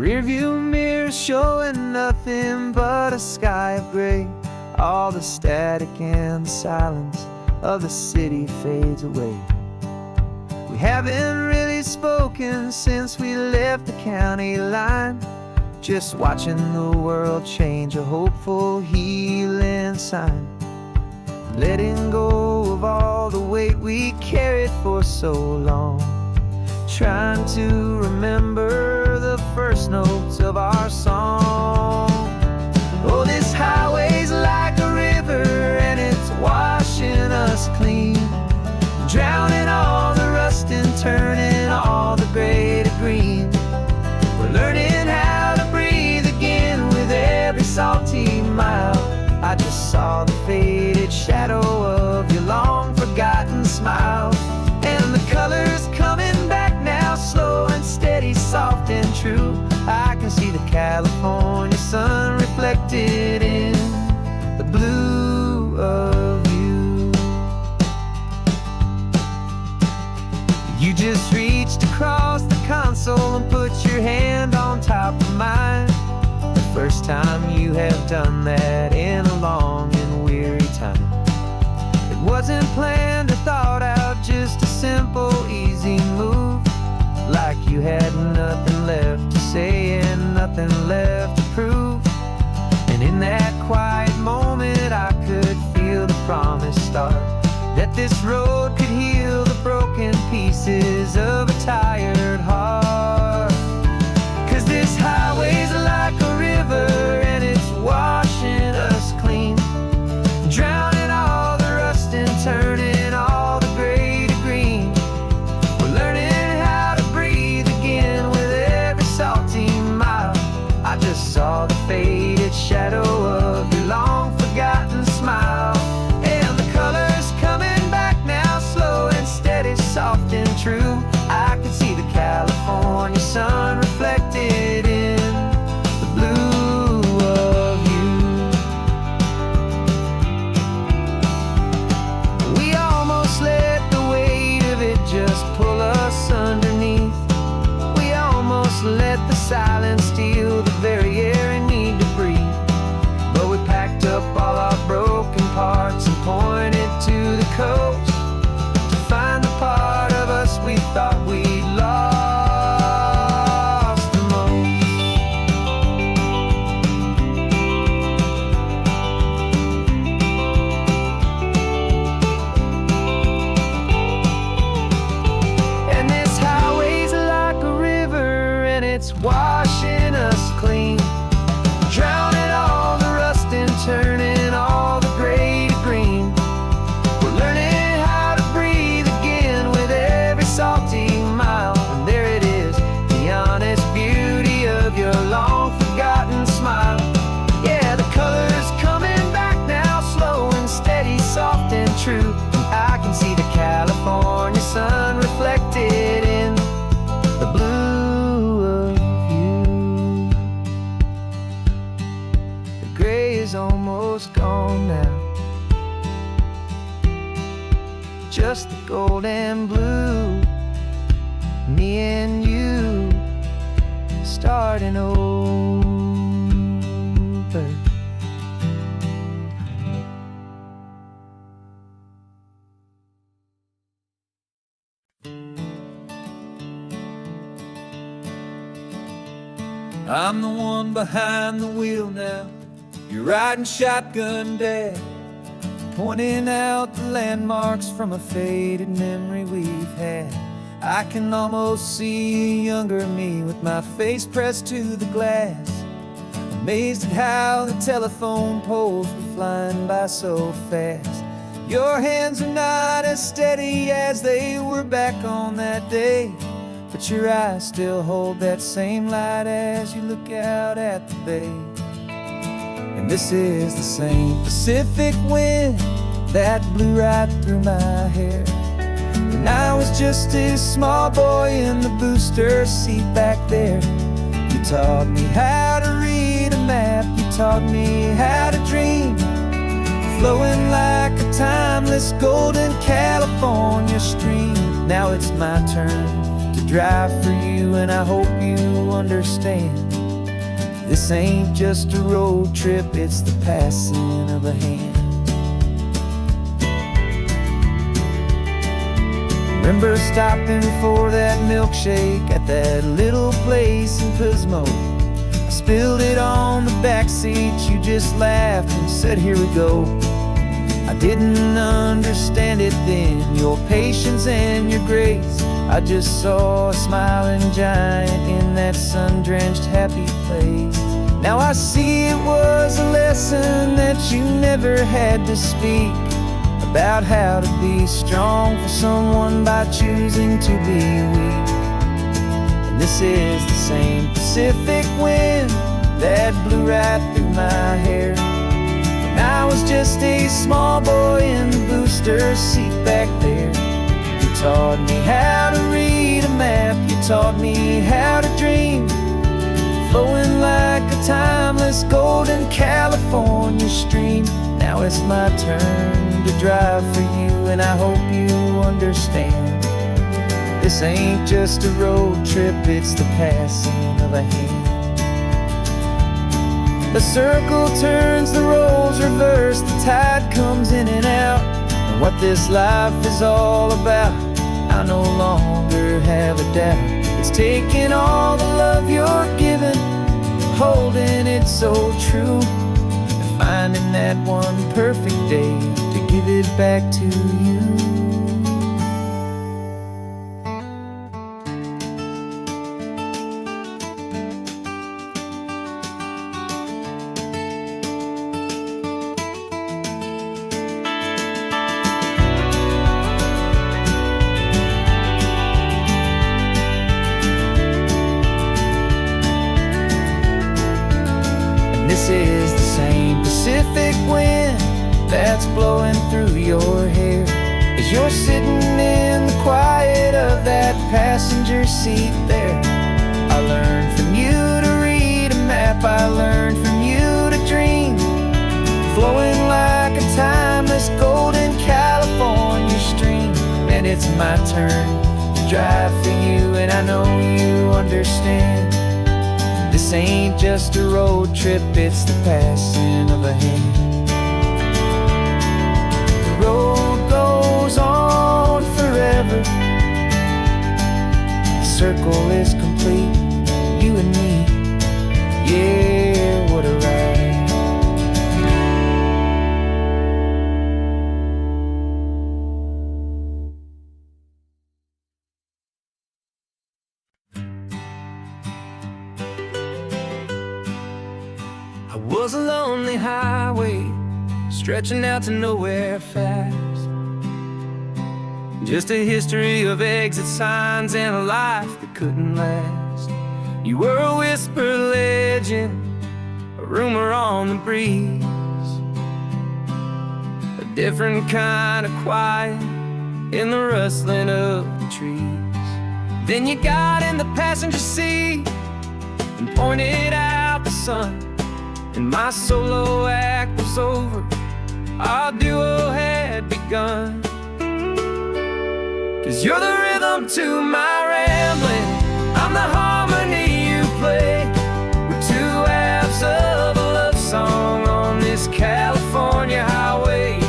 rearview mirror showing nothing but a sky of gray. All the static and the silence of the city fades away. We haven't really spoken since we left the county line, just watching the world change, a hopeful healing sign. Letting go of all the weight we carried for so long, trying to remember the first notes of our song. Oh, this highway's like a river and it's washing us clean, drowning all the rust and turning all the gray to green. We're learning how to breathe again with every salty mile. I just saw the faded shadow of your long forgotten smile, and the colors coming back now, slow and steady, soft and true. I can see the California sun reflected in the blue of you. You just reached across the console and put your hand on top of mine. The first time you have done that in a long and weary time. It wasn't planned or thought out, just a simple, easy move. Like you had nothing left to say and nothing left to prove. And in that quiet moment I could feel the promise start, that this road could heal the broken pieces of a tired heart. 'Cause this highway's like a river and it's washing us clean, drowning all the rust and turning all the gray to green. We're learning how to breathe again with every salty mile. I just saw the faded shadow of your long forgotten smile, and the colors coming back now, slow and steady, soft and true. I can see the California sun reflected in the blue of you. We almost let the weight of it just pull us underneath. We almost let the silence steal the very air we need to breathe. But we packed up all our broken parts and pointed to the coast to find the part of us we thought we'd lost the most. And this highway's like a river and it's washing us clean, drowning all the rust and turning all the gray to green. We're learning how to breathe again with every salty mile. And there it is, the honest beauty of your long forgotten smile. Yeah, the colors coming back now, slow and steady, soft and true. I can see the California sun reflected in the blue of you. The gray is almost gone now, just the gold and blue. Me and you starting over. I'm the one behind the wheel now. You're riding shotgun, Dad, pointing out the landmarks from a faded memory we've had. I can almost see a younger me with my face pressed to the glass, amazed at how the telephone poles were flying by so fast. Your hands are not as steady as they were back on that day, but your eyes still hold that same light as you look out at the bay. And this is the same Pacific wind that blew right through my hair when I was just a small boy in the booster seat back there. You taught me how to read a map, you taught me how to dream, flowing like a timeless golden California stream. Now it's my turn to drive for you, and I hope you understand This ain't just a road trip, it's the passing of a hand. Remember stopping for that milkshake at that little place in Pismo. I spilled it on the back seat, you just laughed and said, "Here we go." I didn't understand it then, your patience and your grace. I just saw a smiling giant in that sun-drenched happy place. Now I see it was a lesson that you never had to speak, about how to be strong for someone by choosing to be weak. And this is the same Pacific wind that blew right through my hair when I was just a small boy in the booster seat back there. You taught me how to read a map, you taught me how to dream, flowing like a timeless golden California stream. Now it's my turn to drive for you, and I hope you understand. This ain't just a road trip, it's the passing of a hand. The circle turns, the roles reverse, the tide comes in and out. And what this life is all about, I no longer have a doubt. It's taking all the love you're giving, holding it so true, and finding that one perfect day to give it back to you. This is the same Pacific wind that's blowing through your hair as you're sitting in the quiet of that passenger seat there. I learned from you to read a map, I learned from you to dream, flowing like a timeless golden California stream. And it's my turn to drive for you, and I know you understand. This ain't just a road trip, it's the passing of a hand. The road goes on forever, the circle is complete, you and me, yeah, what a ride. I was a lonely highway, stretching out to nowhere fast. Just a history of exit signs and a life that couldn't last. You were a whisper legend, a rumor on the breeze, a different kind of quiet in the rustling of the trees. Then you got in the passenger seat and pointed out the sun, and my solo act was over, our duo had begun. 'Cause you're the rhythm to my rambling, I'm the harmony you play. We're two halves of a love song on this California highway,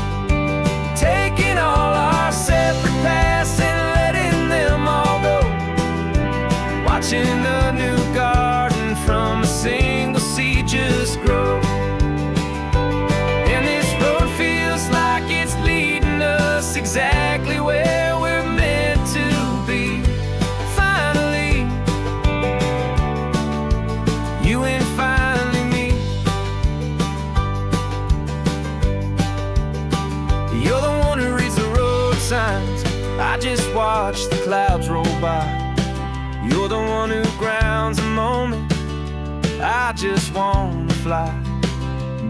taking all our separate paths and letting them all go, watching a new garden from a single seed just grow. And this road feels like it's leading us exactly where we're meant to be. Finally, you and finally me. You're the one who reads the road signs, I just watch the clouds roll by. You're the one who grounds a moment, I just wanna fly.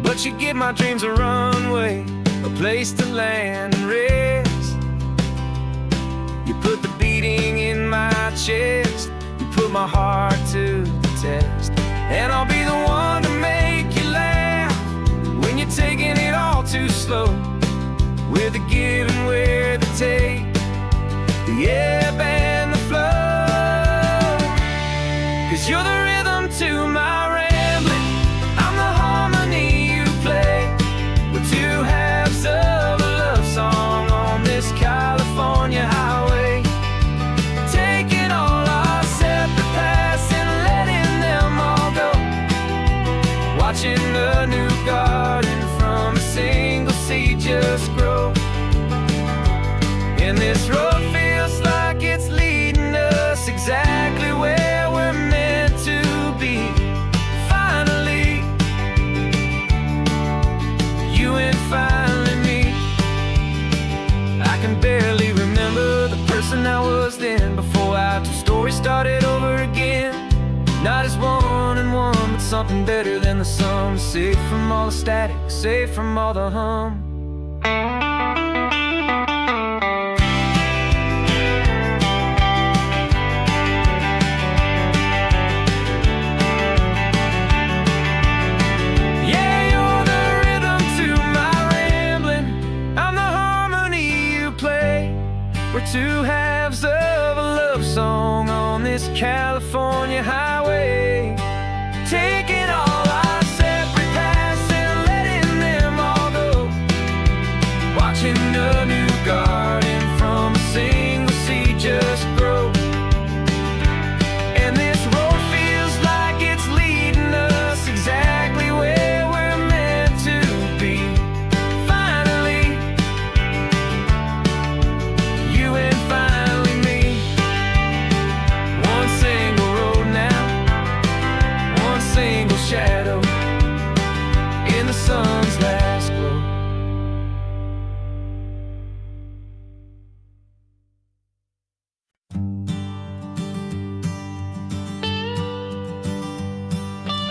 But you give my dreams a runway, a place to land and rest. You put the beating in my chest, you put my heart to the test. And I'll be the one to make you laugh when you're taking it all too slow. We're the give and we're the take, the ebb and the flow. 'Cause you're the rhythm to my rambling, And this road feels like it's leading us exactly where we're meant to be. Finally, you and finally me. I can barely remember the person I was then, before our two stories started over again. Not as one and one, but something better than the sum. Safe from all the static, safe from all the hum. We're two halves of a love song on this California highway, taking all our separate paths and letting them all go, watching a new garden from a single seed just grow. And this road feels like it's leading us exactly where we're meant to be. Finally, you and finally me. One single road now, one single shadow in the sun's last glow.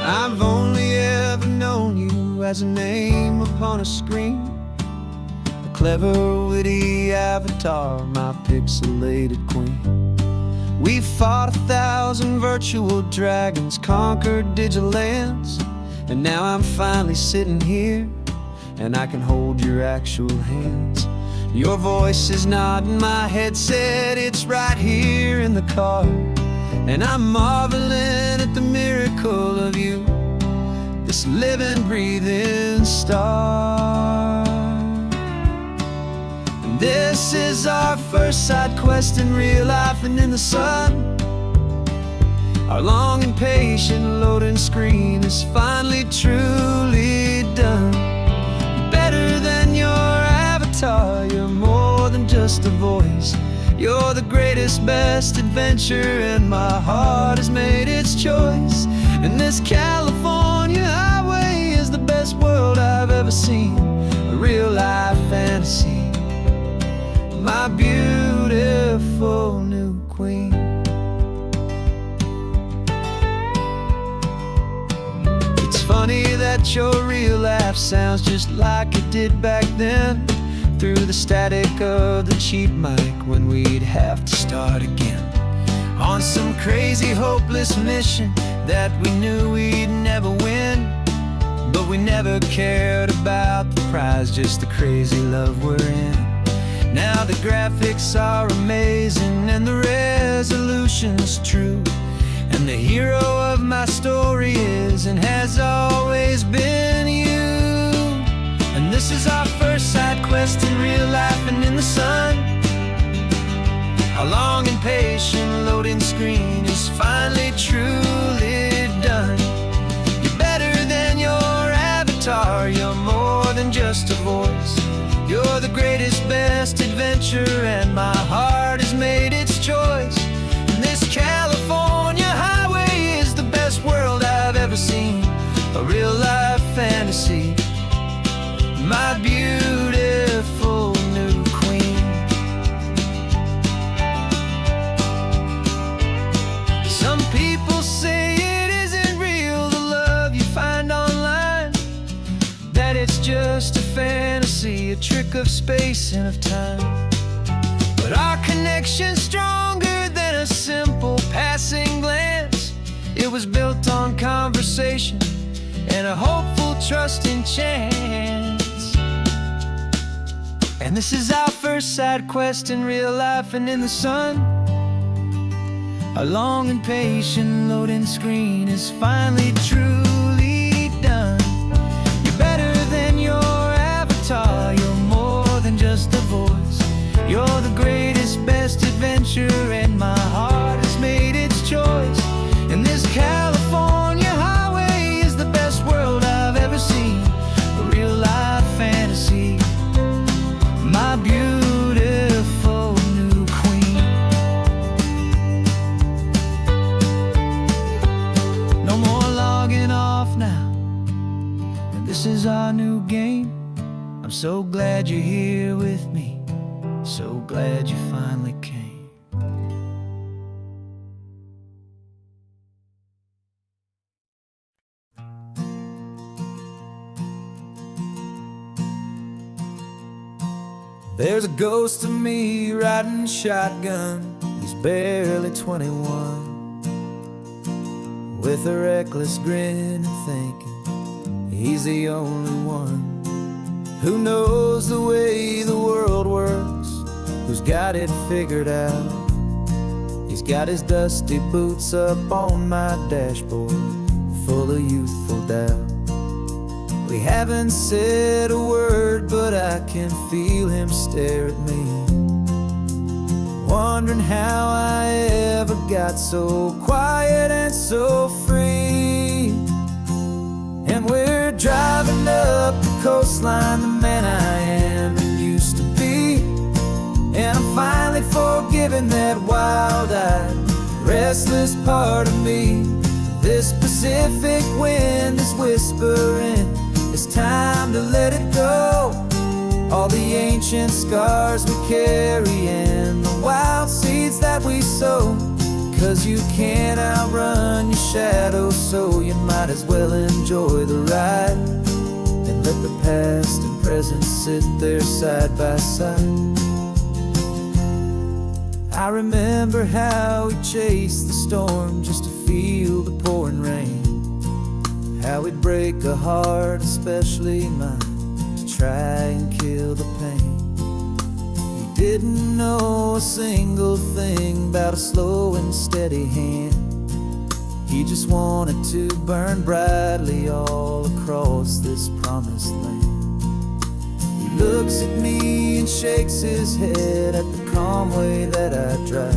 I've only ever known you as a name upon a screen, a clever, witty avatar, my pixelated queen. We fought 1,000 virtual dragons, conquered digital lands, and now I'm finally sitting here, and I can hold your actual hands. Your voice is not in my headset, it's right here in the car, and I'm marveling at the miracle of you, this living, breathing star. And this is our first side quest in real life and in the sun. Our long and patient loading screen is finally truly done. Better than your avatar, you're more than just a voice. You're the greatest, best adventure, and my heart has made its choice. And this California highway is the best world I've ever seen, a real life fantasy, my beautiful new queen. It's funny that your real life sounds just like it did back then, through the static of the cheap mic when we'd have to start again, on some crazy hopeless mission that we knew we'd never win. But we never cared about the prize, just the crazy love we're in. Now the graphics are amazing and the resolution's true, and the hero of my story is and has always been you. And this is our first side quest in real life and in the sun. Our long and patient loading screen is finally truly done. You're better than your avatar, you're more than just a voice. You're the greatest, best adventure, and my heart has made its choice. And this California highway is the best world I've ever seen, a real life fantasy, my beautiful new queen. Some people say it isn't real, the love you find online, that it's just a fantasy, a trick of space and of time. But our connection's stronger than a simple passing glance. It was built on conversation and a hopeful, trusting chance. And this is our first side quest in real life and in the sun. Our long and patient loading screen is finally truly done. You're better than your avatar, you're more than just a voice. You're the greatest, best adventure, and my heart has made its choice. And this California highway is the best world I've ever seen, a real life fantasy, my beautiful There's a ghost of me riding shotgun. He's barely 21, with a reckless grin and thinking he's the only one who knows the way the world works, who's got it figured out. He's got his dusty boots up on my dashboard, full of youthful doubt. We haven't said a word, but I can feel him stare at me, wondering how I ever got so quiet and so free. And we're driving up the coastline, the man I am and used to be. And I'm finally forgiving that wild-eyed, restless part of me. This Pacific wind is whispering, it's time to let it go. All the ancient scars we carry and the wild seeds that we sow. 'Cause you can't outrun your shadow, so you might as well enjoy the ride and let the past and present sit there side by side. I remember how we chased the storm just to feel the pouring rain, how we'd break a heart, especially mine, to try and kill the pain. He didn't know a single thing about a slow and steady hand. He just wanted to burn brightly all across this promised land. He looks at me and shakes his head at the calm way that I drive,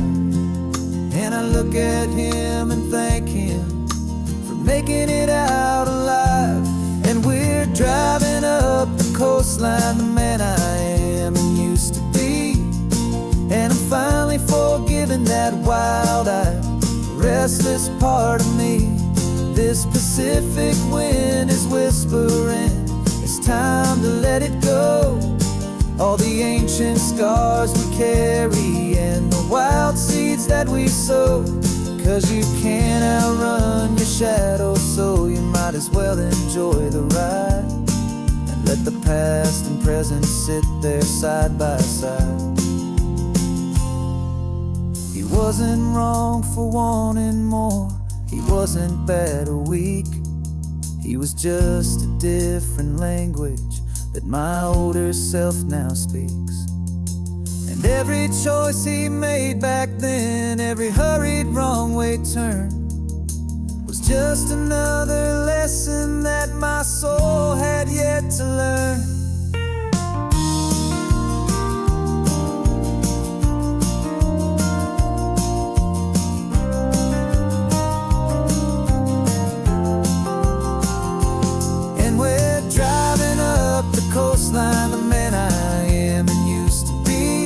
and I look at him and thank him for making it out alive. And we're driving up the coastline, the man I am and used to be. And I'm finally forgiving that wild-eyed, restless part of me. This Pacific wind is whispering, it's time to let it go. All the ancient scars we carry and the wild seeds that we sow. 'Cause you can't outrun your shadow, so you might as well enjoy the ride and let the past and present sit there side by side. He wasn't wrong for wanting more, he wasn't bad or weak. He was just a different language that my older self now speaks. And every choice he made back then, every hurried wrong way turn, was just another lesson that my soul had yet to learn. Coastline, the man I am and used to be.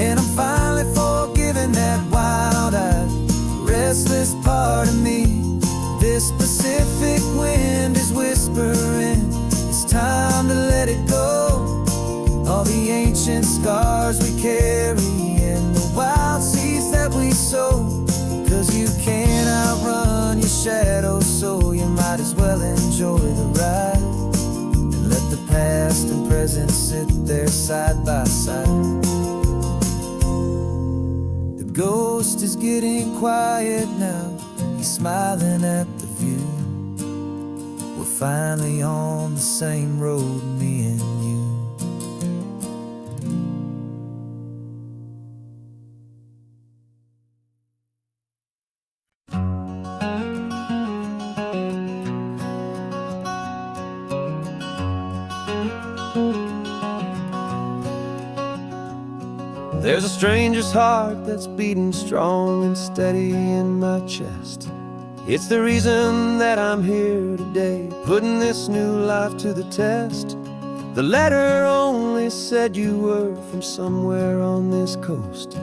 And I'm finally forgiving that wild-eyed, restless part of me. This Pacific wind is whispering, it's time to let it go. All the ancient scars we carry and the wild seeds that we sow. 'Cause you can't outrun your shadow, so you might as well enjoy the ride. Let the past and present sit there side by side. The ghost is getting quiet now, he's smiling at the view. We're finally on the same road, me and you. There's a stranger's heart that's beating strong and steady in my chest. It's the reason that I'm here today, putting this new life to the test. The letter only said you were from somewhere on this coast,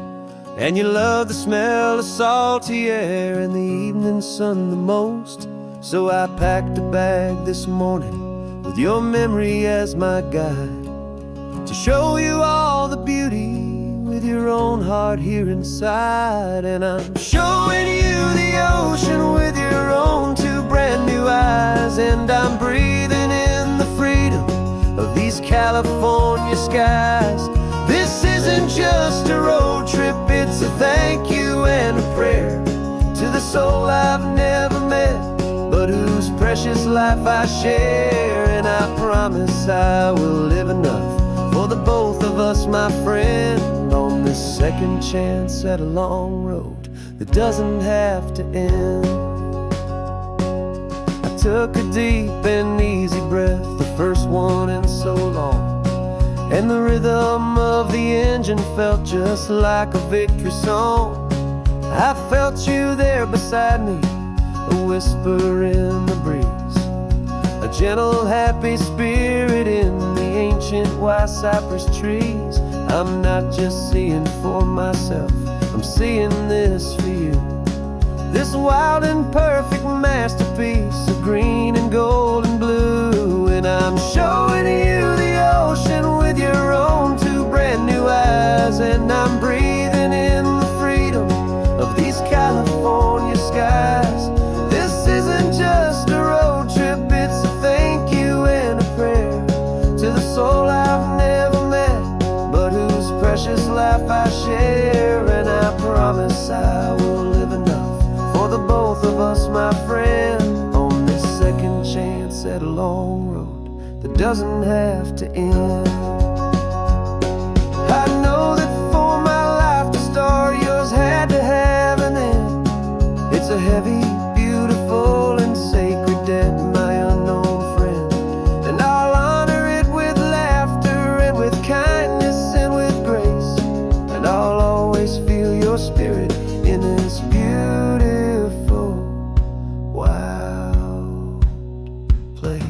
and you love the smell of salty air and the evening sun the most. So I packed a bag this morning with your memory as my guide, to show you all the beauty with your own heart here inside. And I'm showing you the ocean with your own two brand new eyes. And I'm breathing in the freedom of these California skies. life I share, and I promise I will live enough for the both of us, my friend, on this second chance at a long road that doesn't have to end. I took a deep and easy breath, the first one in so long, and the rhythm of the engine felt just like a victory song. I felt you there beside me, a whisper in the breeze, a gentle, happy spirit in the ancient white cypress trees. I'm not just seeing for myself, I'm seeing this for you. This wild and perfect masterpiece of green and gold and blue. And I'm showing you the ocean with your own two brand new eyes, and I'm breathing in the freedom of these California skies. This isn't just a road trip, it's a thank you and a prayer to the soul I've never met, but whose precious life I share. And I promise I will live enough for the both of us, my friend, on this second chance at a long road that doesn't have to end. I know that for my life to start, yours had to have an end. It's a heavy, beautiful, and sacred debt, my unknown friend, and I'll honor it with laughter and with kindness and with grace, and I'll always feel your spirit in this beautiful, wild place.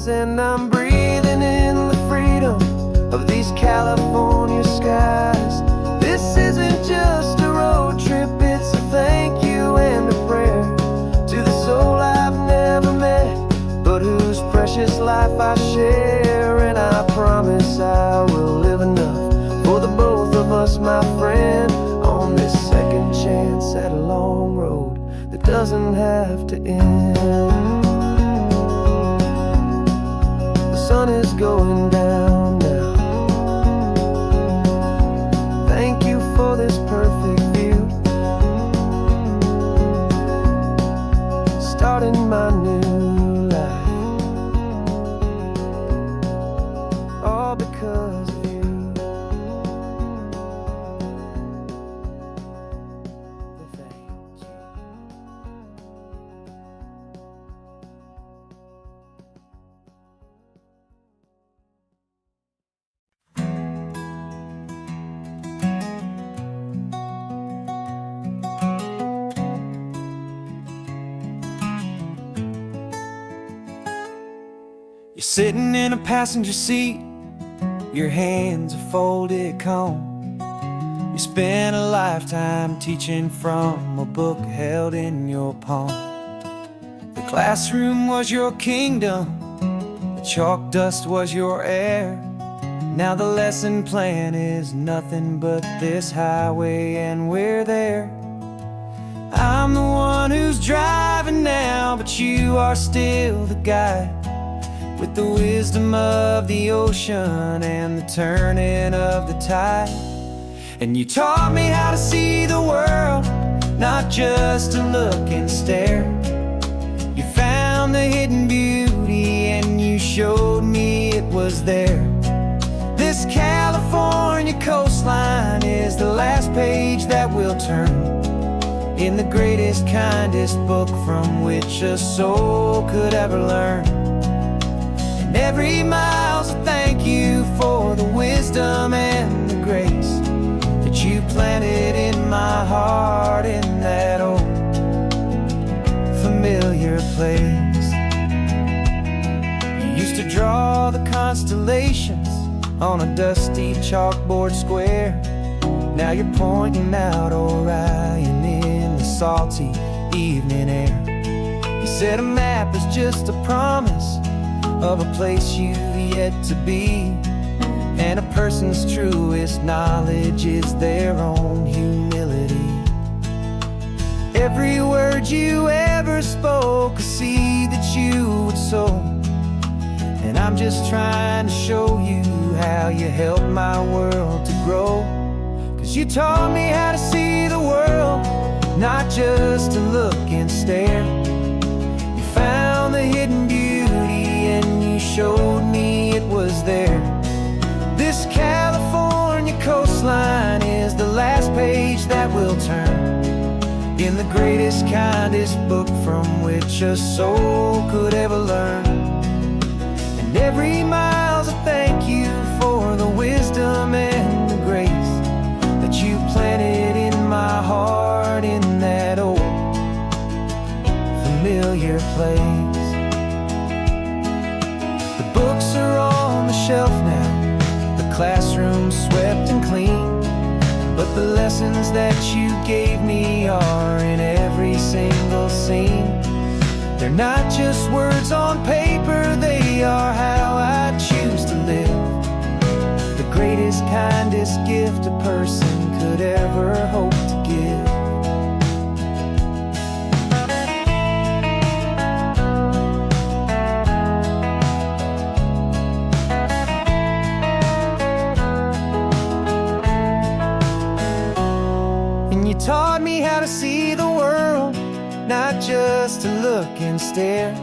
And I'm breathing in the freedom of these California skies. This isn't just a road trip, it's a thank you and a prayer to the soul I've never met, but whose precious life I share. And I promise I will live enough for the both of us, my friend, on this second chance at a long road that doesn't have to end. The sun is going down now. Thank you for this perfect view, starting my new life, all because of you. Thank you. You're sitting in a passenger seat, your hands are folded calm. You spent a lifetime teaching from a book held in your palm. The classroom was your kingdom, the chalk dust was your air. Now the lesson plan is nothing but this highway, and we're there. I'm the one who's driving now, but you are still the guide, with the wisdom of the ocean and the turning of the tide. And you taught me how to see the world, not just to look and stare. You found the hidden beauty and you showed me it was there. This California coastline is the last page that we'll turn in the greatest, kindest book from which a soul could ever learn. And every mile's a thank you for the wisdom and the grace that you planted in my heart in that old familiar place. You used to draw the constellations on a dusty chalkboard square. Now you're pointing out Orion in the salty evening air. You said a map is just a promise of a place you've yet to be, and a person's truest knowledge is their own humility. every word you ever spoke, a seed that you would sow. And I'm just trying to show you how you helped my world to grow. 'Cause you taught me how to see the world, not just to look and stare. You found the hidden beauty and you showed me it was there. This California coastline is the last page that we'll turn in the greatest, kindest book from which a soul could ever learn. And every mile's a thank you for the wisdom and the grace that you planted in my heart in that old familiar place. The books are on the shelf now, the classroom swept and clean, but the lessons that you gave me are in every single scene. They're not just words on paper, they are how I choose to live. The greatest, kindest gift a person could ever hope to give. You taught me how to see the world, not just to look and stare.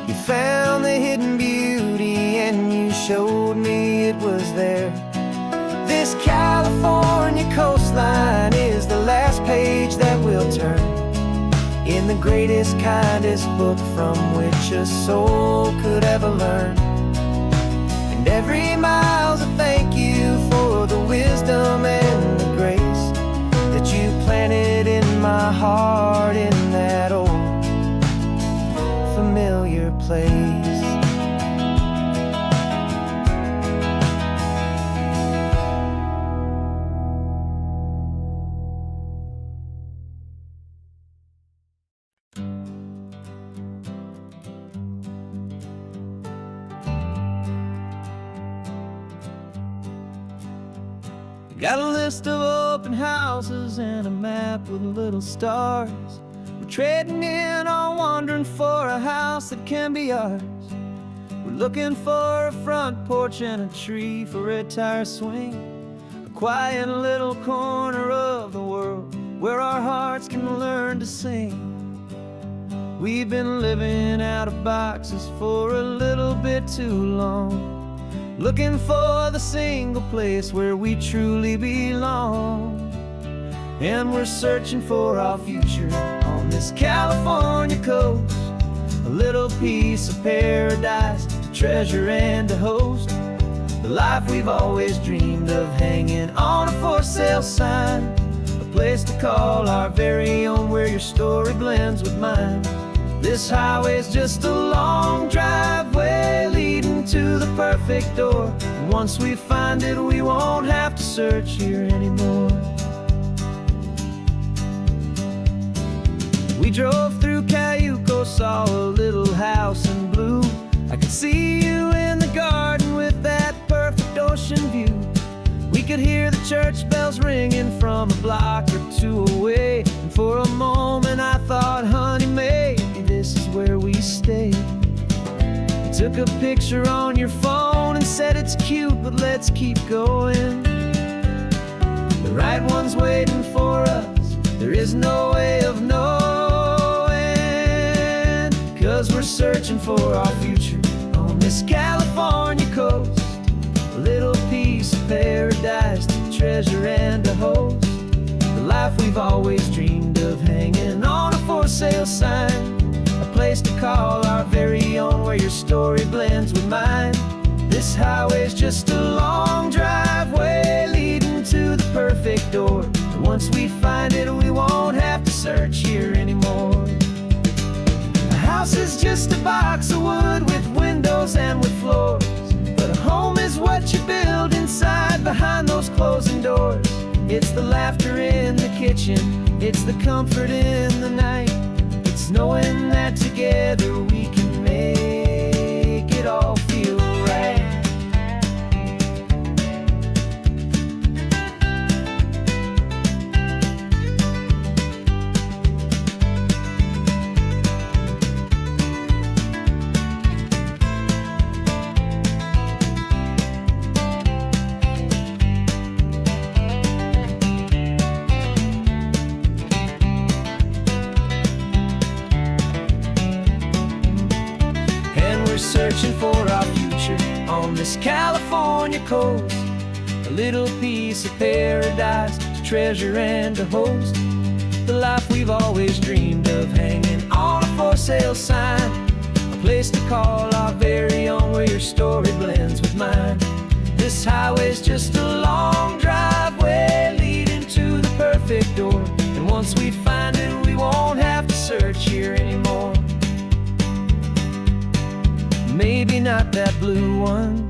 You found the hidden beauty and you showed me it was there. This California coastline is the last page that we'll turn in the greatest, kindest book from which a soul could ever learn. And every mile's a thank you for the wisdom and the grace that you planted in my heart in that old familiar place. Got a list of open houses and a map with little stars. We're trading in or wandering for a house that can be ours. We're looking for a front porch and a tree for a tire swing, a quiet little corner of the world where our hearts can learn to sing. We've been living out of boxes for a little bit too long, looking for the single place where we truly belong. And we're searching for our future on this California coast, a little piece of paradise to treasure and to host, the life we've always dreamed of hanging on a for sale sign, a place to call our very own where your story blends with mine. This highway's just a long driveway leading to the perfect door. And once we find it, we won't have to search here anymore. We drove through Cayuco, saw a little house in blue. I could see you in the garden with that perfect ocean view. We could hear the church bells ringing from a block or two away. And for a moment I thought, honey, maybe this is where we stay. You took a picture on your phone and said it's cute, but let's keep going. The right one's waiting for us, there is no way of knowing. 'Cause we're searching for our future on this California coast, a little piece of paradise to treasure and to host, the life we've always dreamed of hanging on a for sale sign, a place to call our very own where your story blends with mine. This highway's just a long driveway leading to the perfect door. And once we find it, we won't have to search here anymore. A house is just a box of wood with windows and with floors, but a home is what you build inside behind those closing doors. It's the laughter in the kitchen, it's the comfort in the night, it's knowing that together we can make it all feel right. this California coast, a little piece of paradise to treasure and to host. The life we've always dreamed of, hanging on a for sale sign, a place to call our very own, where your story blends with mine. This highway's just a long driveway leading to the perfect door, and once we find it, we won't have to search here anymore. Maybe not that blue one,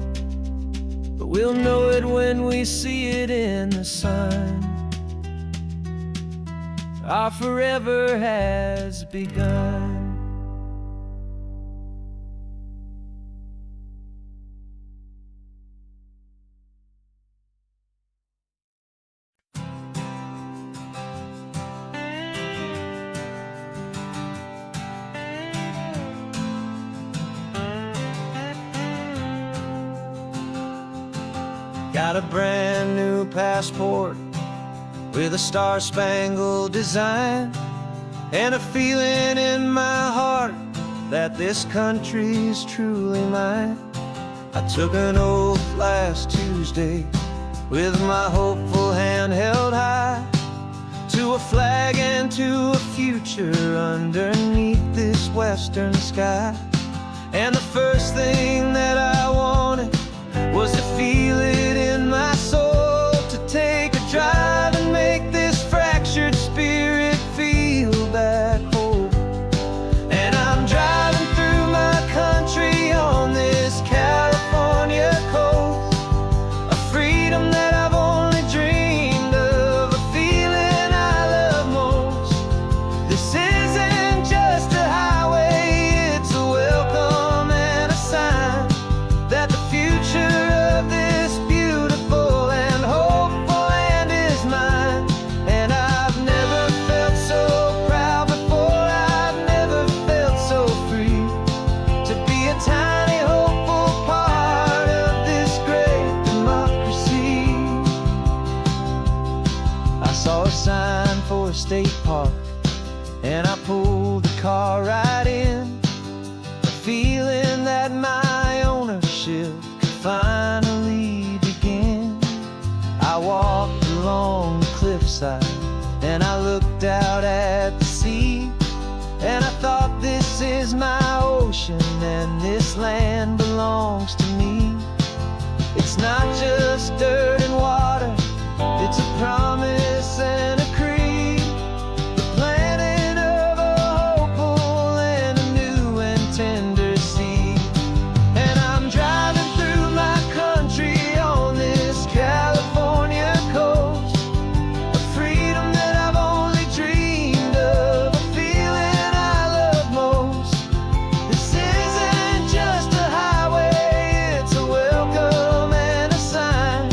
but we'll know it when we see it in the sun. Our forever has begun. Got a brand new passport with a star-spangled design, and a feeling in my heart that this country's truly mine. I took an oath last Tuesday with my hopeful hand held high, to a flag and to a future underneath this western sky. And the first thing that I wanted was to feel it in my soul, to take a drive and make this fractured spirit feel back home. And I'm driving through my country on this California coast, a freedom that I've only dreamed of, a feeling I love most. This isn't just a highway, it's a welcome and a sign that the future of this beautiful and hopeful land is mine. And I've never felt so proud before, I've never felt so free, to be a tiny hopeful part of this great democracy. I saw a sign for a state park, and I pulled the car right in, a feeling that my ownership could finally begin. I walked along the cliffside and I looked out at the sea, and I thought, this is my ocean and this land belongs to me. It's not just dirt and water, it's a promise and a creed, the planting of a hopeful and a new and tender seed. And I'm driving through my country on this California coast, a freedom that I've only dreamed of, a feeling I love most. This isn't just a highway, it's a welcome and a sign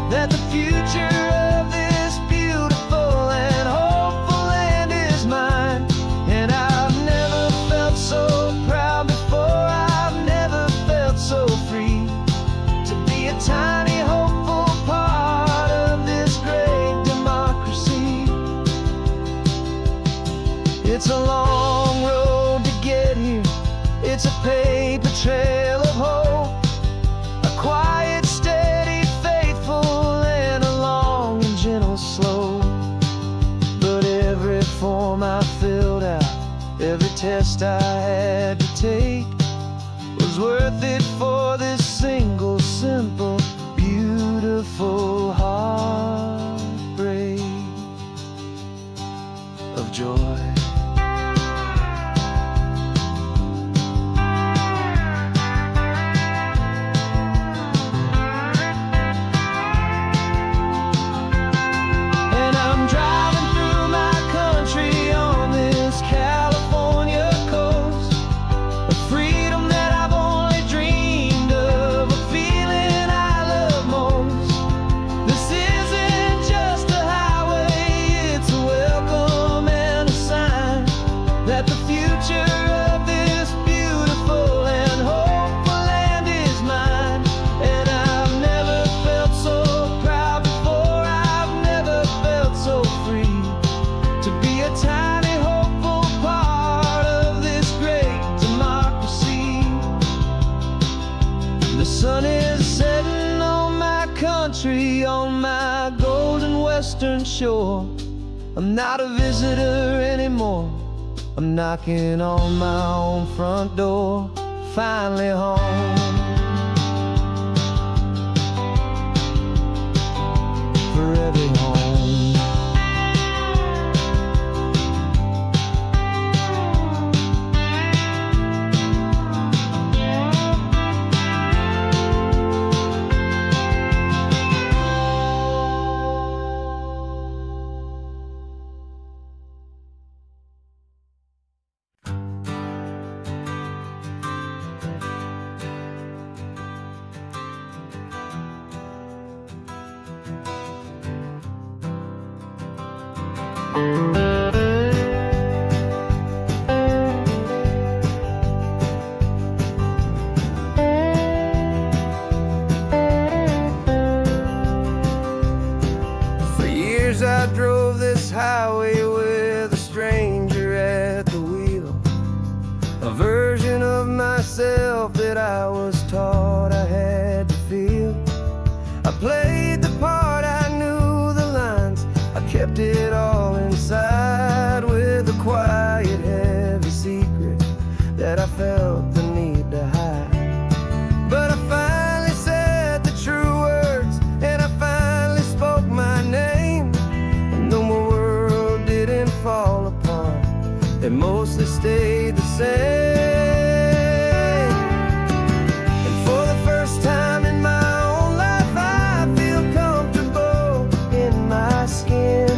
that the future of this beautiful and hopeful land is mine. And I've never felt so proud before, I've never felt so free, to be a tiny hopeful part of this great democracy. It's a long road to get here, it's a paper trail of hope, a quiet, steady, faithful, and a long and gentle slope. But every form I filled out, every test I had to take, was worth it for this single, simple, beautiful heartbreak of joy. And I'm driving through my country on this California coast, a freedom that I've only dreamed of, a feeling I love most. western shore. I'm not a visitor anymore. I'm knocking on my own front door, finally home. Forever home. For years I drove this highway with a stranger at the wheel, a version of myself that I was taught I had to feel. I played the part, I knew the lines, I kept it all inside with a quiet, heavy secret that I felt the need to hide. But I finally said the true words, and I finally spoke my name. And though my world didn't fall apart, it mostly stayed the same. And for the first time in my own life, I feel comfortable in my skin.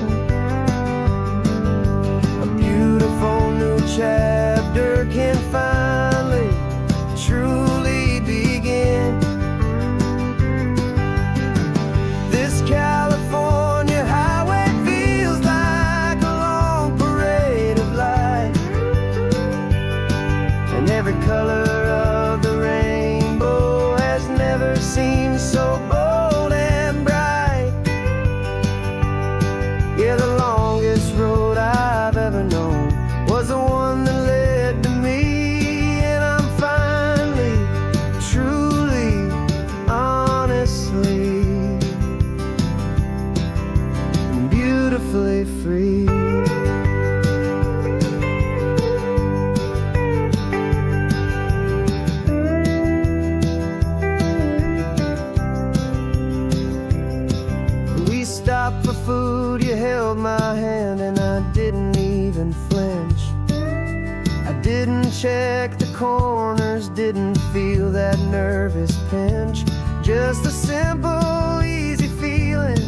A beautiful new chapter can finally truly begin. This California highway feels like a long parade of light, and every color of the rainbow has never seemed so bold and bright. Yeah, the longest road I've ever known was the one that led to me, and I'm finally, truly, honestly, and beautifully free. We stopped for food, you held my hand, and I didn't even flinch. I didn't check the corners, didn't feel that nervous pinch. Just a simple, easy feeling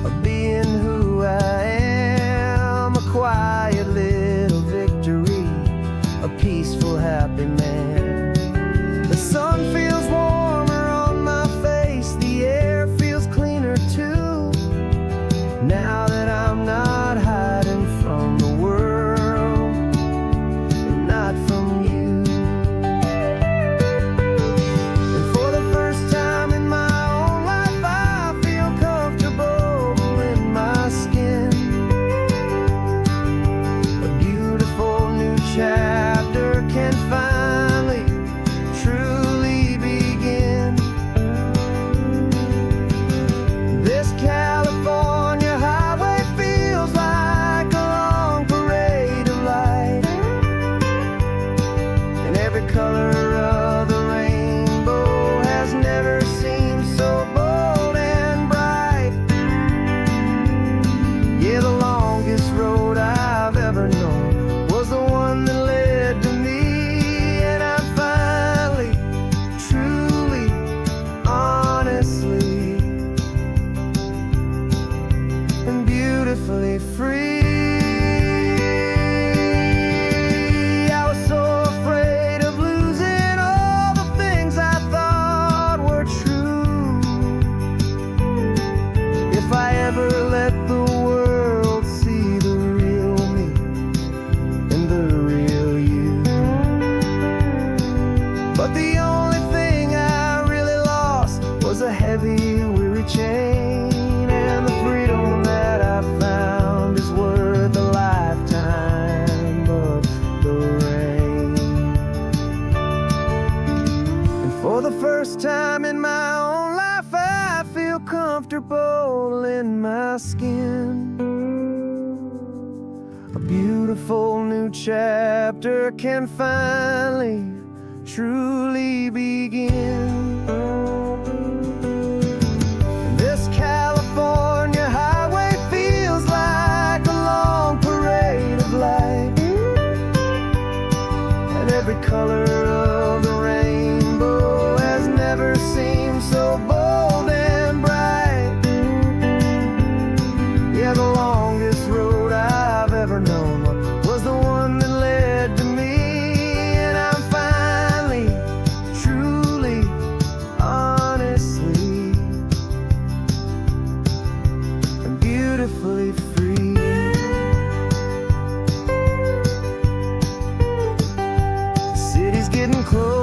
of being who I am. A quiet little victory, a peaceful, happy man. The sun feels warmer on my face, the air feels cleaner too, now that I'm not hiding from the world, and not from you. And for the first time in my own life, I feel comfortable in my skin. A beautiful new chapter can finally, truly begin. This California highway feels like a long parade of light, and every color of the rainbow has never seemed so bold and bright. Yeah, the longest road I've ever known was the one that led to me, and I'm finally, truly, honestly, and beautifully free. I was so afraid of losing all the things I thought were true. If I ever let the world see the real me and the real you. But the only thing I really lost was a heavy, weary chain, and the freedom that I found is chill in my skin. A beautiful new chapter can finally, truly begin. This California highway feels like a long parade of light, and every color of the rainbow has never seemed so bold and bright. Yeah, the longest road I've ever known was the one that led to me, and I'm finally, truly, honestly, and beautifully free. The city's getting closer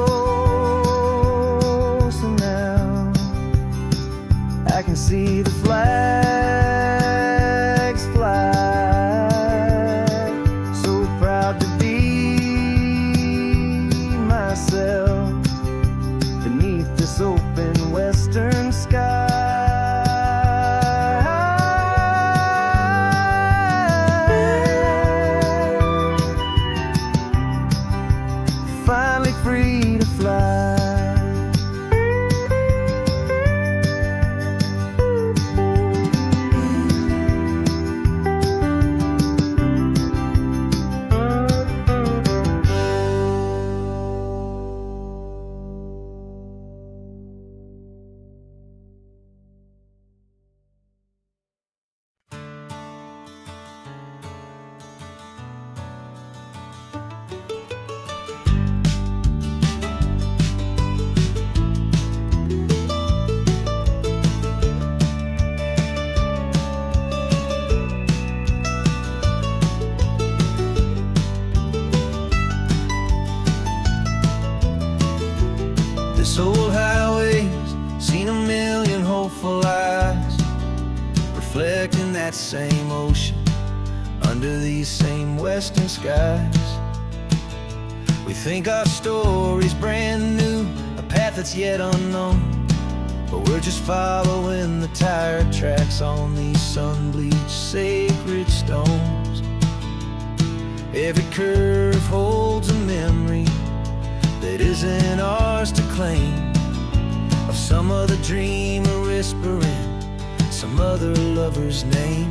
now. I can see the flags fly. So proud to be myself beneath this open western sky. Finally free to fly. This old highway's seen a million hopeful eyes, reflecting that same ocean under these same western skies. We think our story's brand new, a path that's yet unknown, but we're just following the tire tracks on these sun-bleached sacred stones. Every curve holds a memory that isn't ours to claim, of some other dreamer whispering some other lover's name.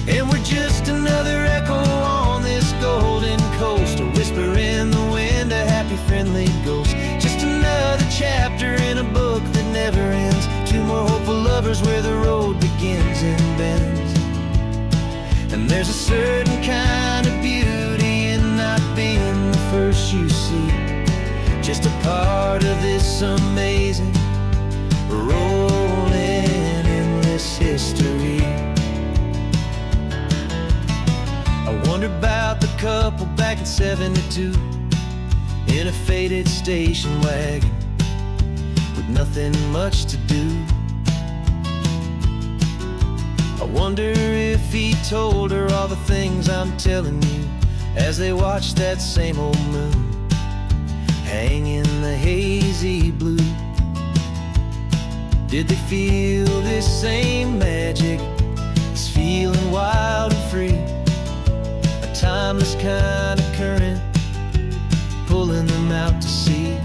And we're just another echo on this golden coast, a whisper in the wind, a happy friendly ghost. Just another chapter in a book that never ends, two more hopeful lovers where the road begins and bends. And there's a certain kind of beauty in not being the first you see, just a part of this amazing, rolling, endless history. I wonder about the couple back in '72 in a faded station wagon with nothing much to do. I wonder if he told her all the things I'm telling you as they watched that same old moon hang in the hazy blue. Did they feel this same magic, this feeling wild and free, a timeless kind of current pulling them out to sea?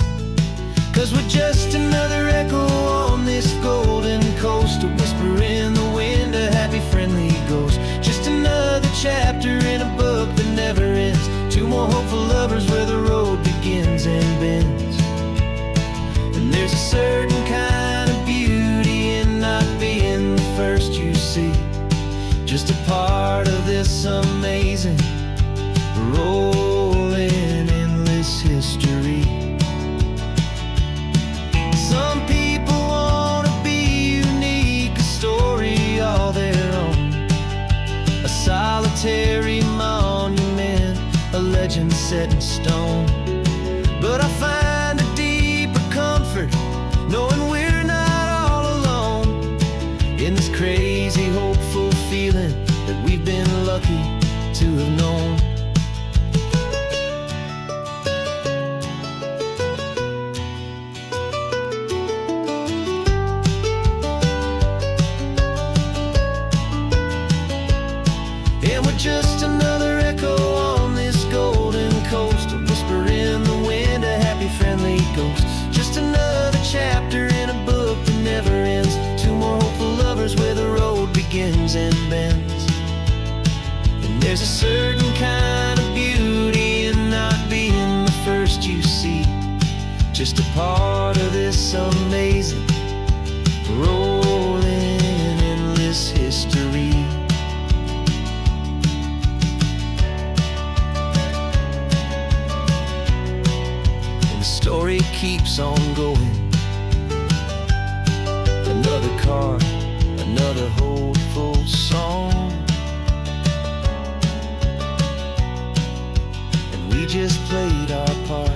'Cause we're just another echo on this golden coast, a whisper in the wind, a happy friendly ghost. Just another chapter in a book that never ends, two more hopeful lovers where the road begins and bends. And there's a certain kind of beauty in not being the first you see, just a part of this amazing, rolling, endless history. Some people want to be unique, a story all their own, a solitary monument, a legend set in stone. But I find a deeper comfort knowing we're not all alone in this crazy, hopeful feeling that we've been lucky to have known. We're just another echo on this golden coast, a whisper in the wind, a happy friendly ghost. Just another chapter in a book that never ends. Two more hopeful lovers where the road begins and bends. And there's a certain kind of beauty in not being the first you see, just a part of this amazing rolling endless history. And the story keeps on going. Another card, another hopeful song, and we just played our part,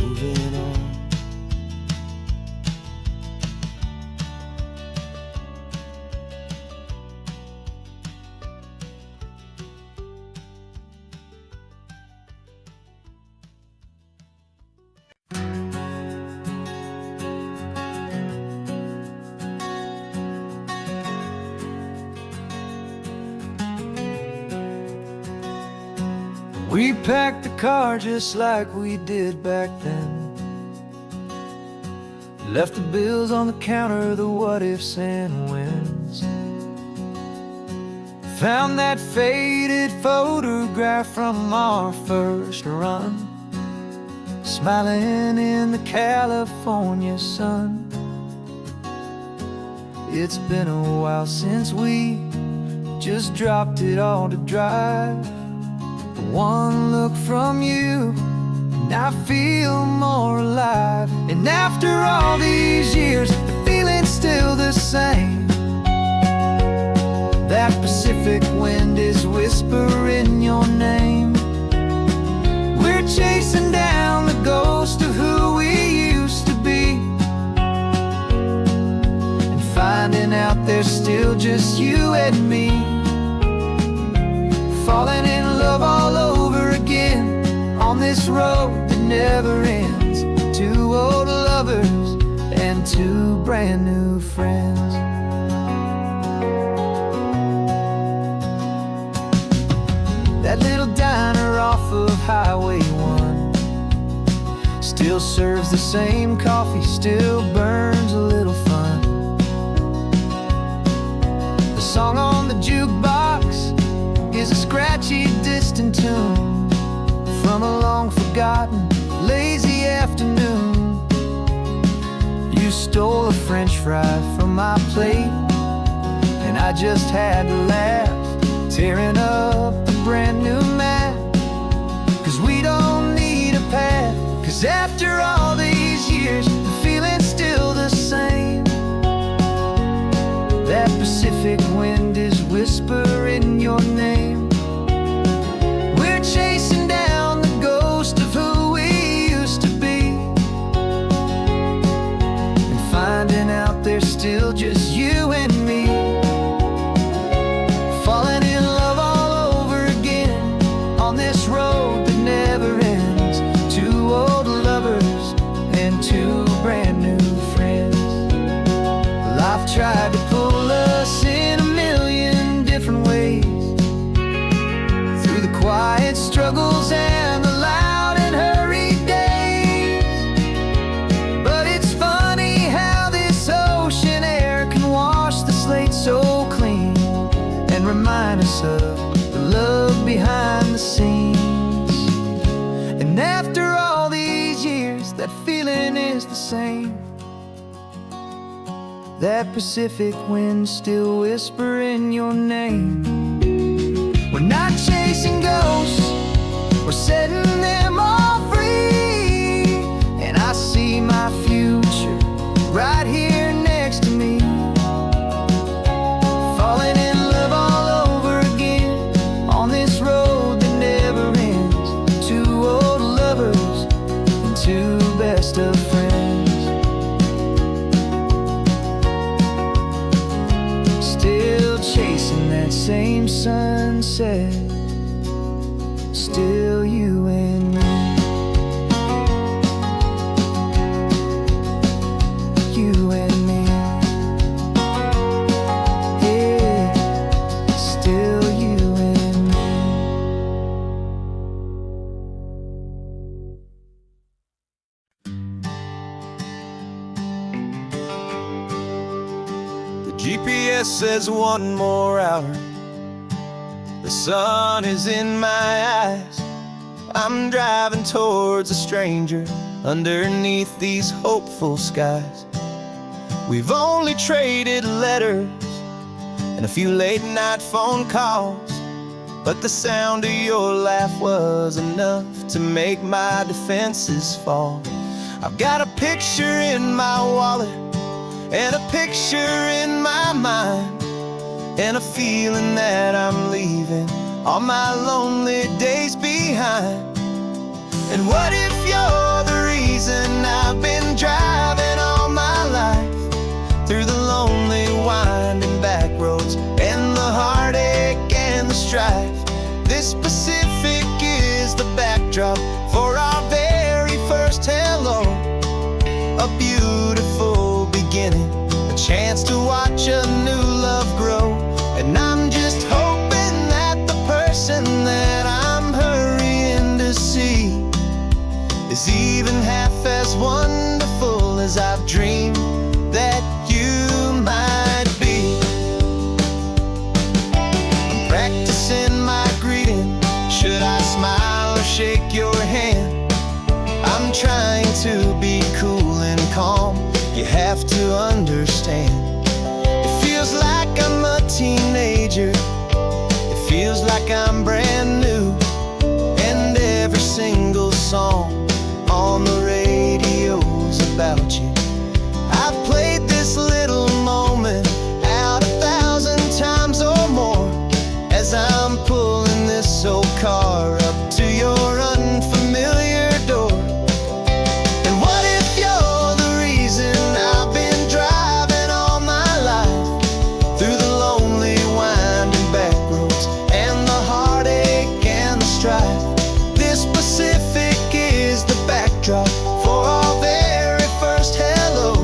moving on. We packed the car just like we did back then. Left the bills on the counter, the what ifs and whens. Found that faded photograph from our first run, smiling in the California sun. It's been a while since we just dropped it all to drive. One look from you and I feel more alive. And after all these years, the feeling's still the same. That Pacific wind is whispering your name. We're chasing down the ghost of who we used to be, and finding out there's still just you and me. Falling in love all over again on this road that never ends. Two old lovers and two brand new friends. That little diner off of Highway 1 still serves the same coffee, still burns a little fun. The song on the jukebox is a scratchy, distant tune from a long-forgotten, lazy afternoon. You stole a French fry from my plate, and I just had to laugh, tearing up a brand new map. 'Cause we don't need a path, 'cause after all these years, the feeling's still the same. That Pacific wind is whispering your name. We're chasing down the ghost of who we used to be, and finding out there's still just you and me. Falling in love all over again on this road that never ends. Two old lovers and two brand new friends. Life tried to pull us in a million different ways, through the quiet struggles and the loud and hurried days. But it's funny how this ocean air can wash the slate so clean, and remind us of the love behind the scenes. And after all these years, that feeling is the same. That Pacific wind still whispering your name. We're not chasing ghosts, we're setting them all free. And I see my future right here next to me. Falling in love all over again on this road that never ends. Two old lovers and two best of friends. Still chasing that same sunset, still you and me. You and me. Yeah, still GPS says one more hour. The sun is in my eyes. I'm driving towards a stranger underneath these hopeful skies. We've only traded letters and a few late night phone calls, but the sound of your laugh was enough to make my defenses fall. I've got a picture in my wallet and a picture in my mind, and a feeling that I'm leaving all my lonely days behind. And what if you're the reason I've been driving all my life, through the lonely winding back roads and the heartache and the strife? This Pacific is the backdrop for our very first hello. A beautiful beginning, a chance to watch a new love grow. And I'm just hoping that the person that I'm hurrying to see is even half as wonderful as I've dreamed that you might be. I'm practicing my greeting. Should I smile or shake your hand? I'm trying to be cool and calm. You have to understand. It feels like I'm a teenager. It feels like I'm brand new. And every single song on the radio's about you. I've played this little moment out 1,000 times or more, as I'm pulling this old car up to your unfamiliar door. And what if you're the reason I've been driving all my life, through the lonely winding back roads and the heartache and the strife? This Pacific is the backdrop for our very first hello.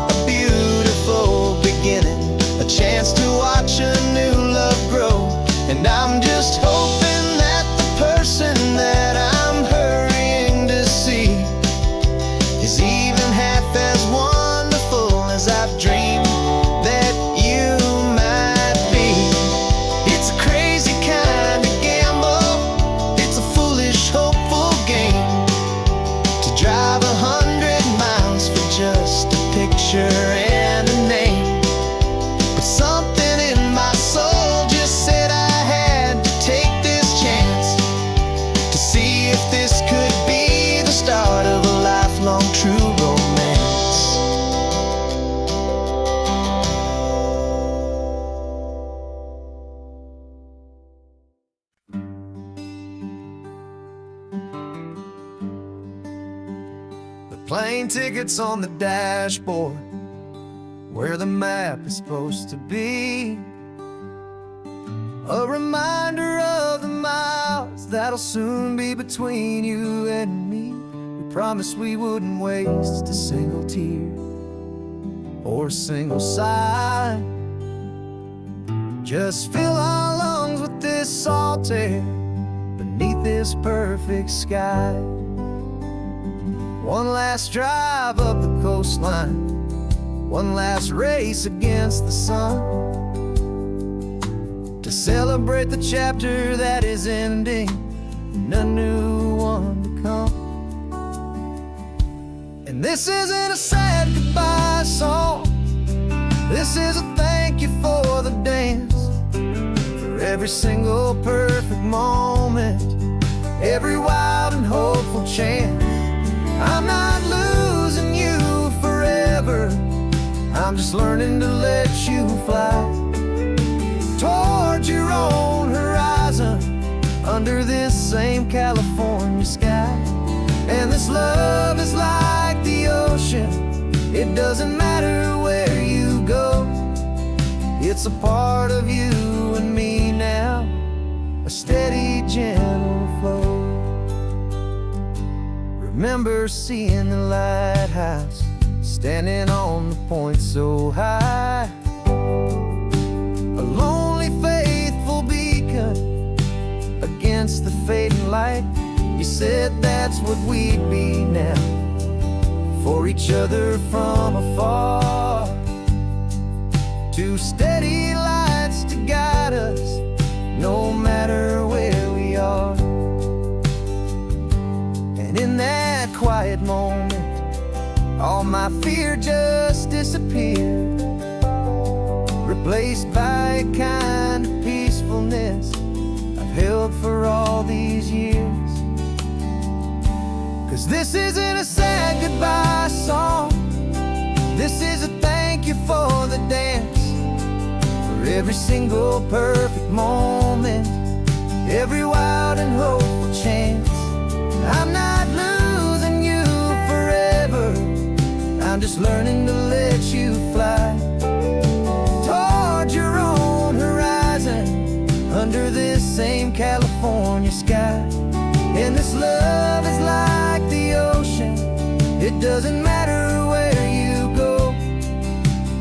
A beautiful beginning, a chance to watch a new love grow. And I'm just hoping that the person that I'm hurrying to see is even half as wonderful as I've dreamed that you might be. It's a crazy kind of gamble. It's a foolish, hopeful game to drive 100 miles for just a picture and a name. But something in my soul just said I had to take this chance to see if this could be the start of a lifelong true romance. The plane tickets on the dashboard, where the map is supposed to be. A reminder of the miles that'll soon be between you and me. We promised we wouldn't waste a single tear or a single sigh. Just fill our lungs with this salt air beneath this perfect sky. One last drive up the coastline, one last race against the sun, to celebrate the chapter that is ending and a new one to come. And this isn't a sad goodbye song. This is a thank you for the dance, for every single perfect moment, every wild and hopeful chance. I'm not losing you forever. I'm just learning to let you fly towards your own horizon, under this same California sky. And this love is like the ocean. It doesn't matter where you go. It's a part of you and me now, a steady, gentle flow. Remember seeing the lighthouse, standing on the point so high, a lonely, faithful beacon against the fading light. You said that's what we'd be now, for each other from afar. two steady lights to guide us, no matter where we are. And in that quiet moment, all my fear just disappeared, replaced by a kind of peacefulness I've held for all these years. 'Cause this isn't a sad goodbye song, this is a thank you for the dance, for every single perfect moment, every wild and hopeful chance. I'm not losing you forever, I'm just learning to let you fly toward your own horizon, under this same California sky. And this love is like the ocean, it doesn't matter where you go,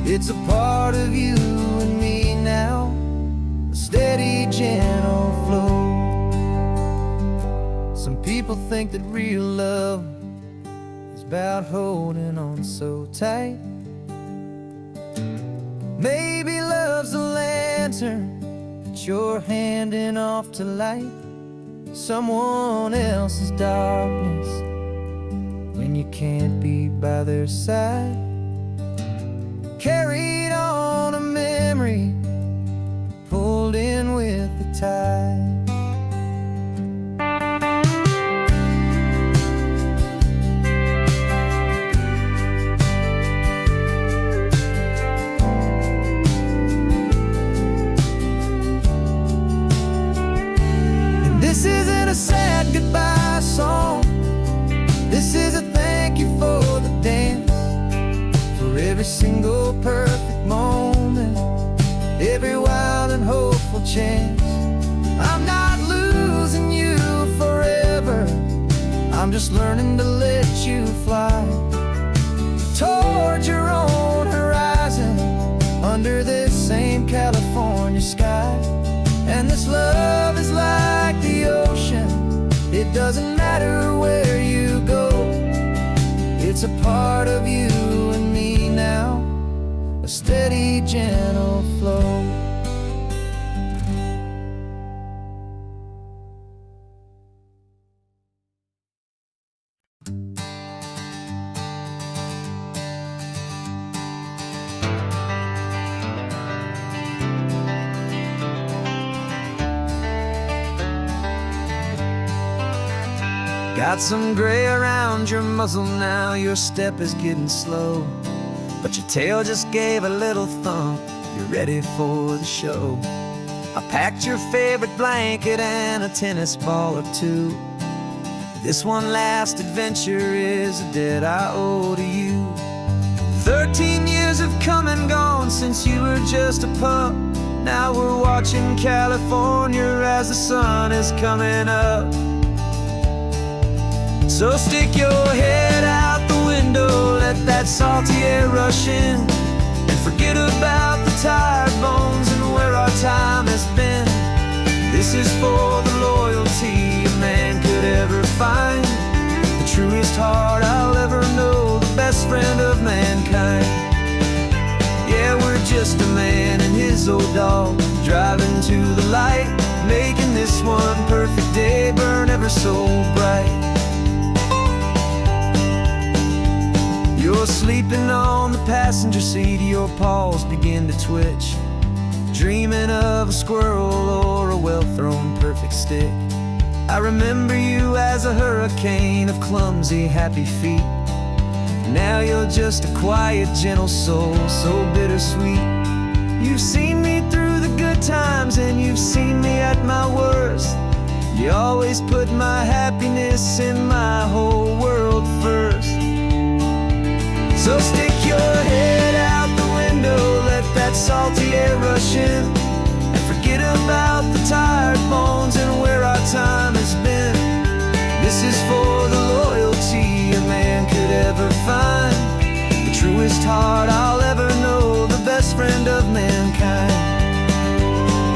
it's a part of you and me now, a steady, gentle flow. Some people think that real love is about holding on so tight. Maybe love's a lantern that you're handing off to light someone else's darkness when you can't be by their side. Carried on a memory, pulled in with the tide. This isn't a sad goodbye song, this is a thank you for the dance, for every single perfect moment, every wild and hopeful chance. I'm not losing you forever, I'm just learning to let you fly toward your own horizon, under this same California sky. And this love is like the ocean, it doesn't matter where you go, it's a part of you and me now, a steady, gentle flow. Got some gray around your muzzle now, your step is getting slow, but your tail just gave a little thump, you're ready for the show. I packed your favorite blanket and a tennis ball or two. This one last adventure is a debt I owe to you. 13 years have come and gone since you were just a pup. Now we're watching California as the sun is coming up. So stick your head out the window, let that salty air rush in, and forget about the tired bones and where our time has been. This is for the loyalty a man could ever find, the truest heart I'll ever know, the best friend of mankind. Yeah, we're just a man and his old dog, driving to the light, making this one perfect day burn ever so bright. You're sleeping on the passenger seat, your paws begin to twitch, dreaming of a squirrel or a well-thrown perfect stick. I remember you as a hurricane of clumsy, happy feet. Now you're just a quiet, gentle soul, so bittersweet. You've seen me through the good times and you've seen me at my worst. You always put my happiness in my whole world first. So stick your head out the window, let that salty air rush in, and forget about the tired bones and where our time has been. This is for the loyalty a man could ever find, the truest heart I'll ever know, the best friend of mankind.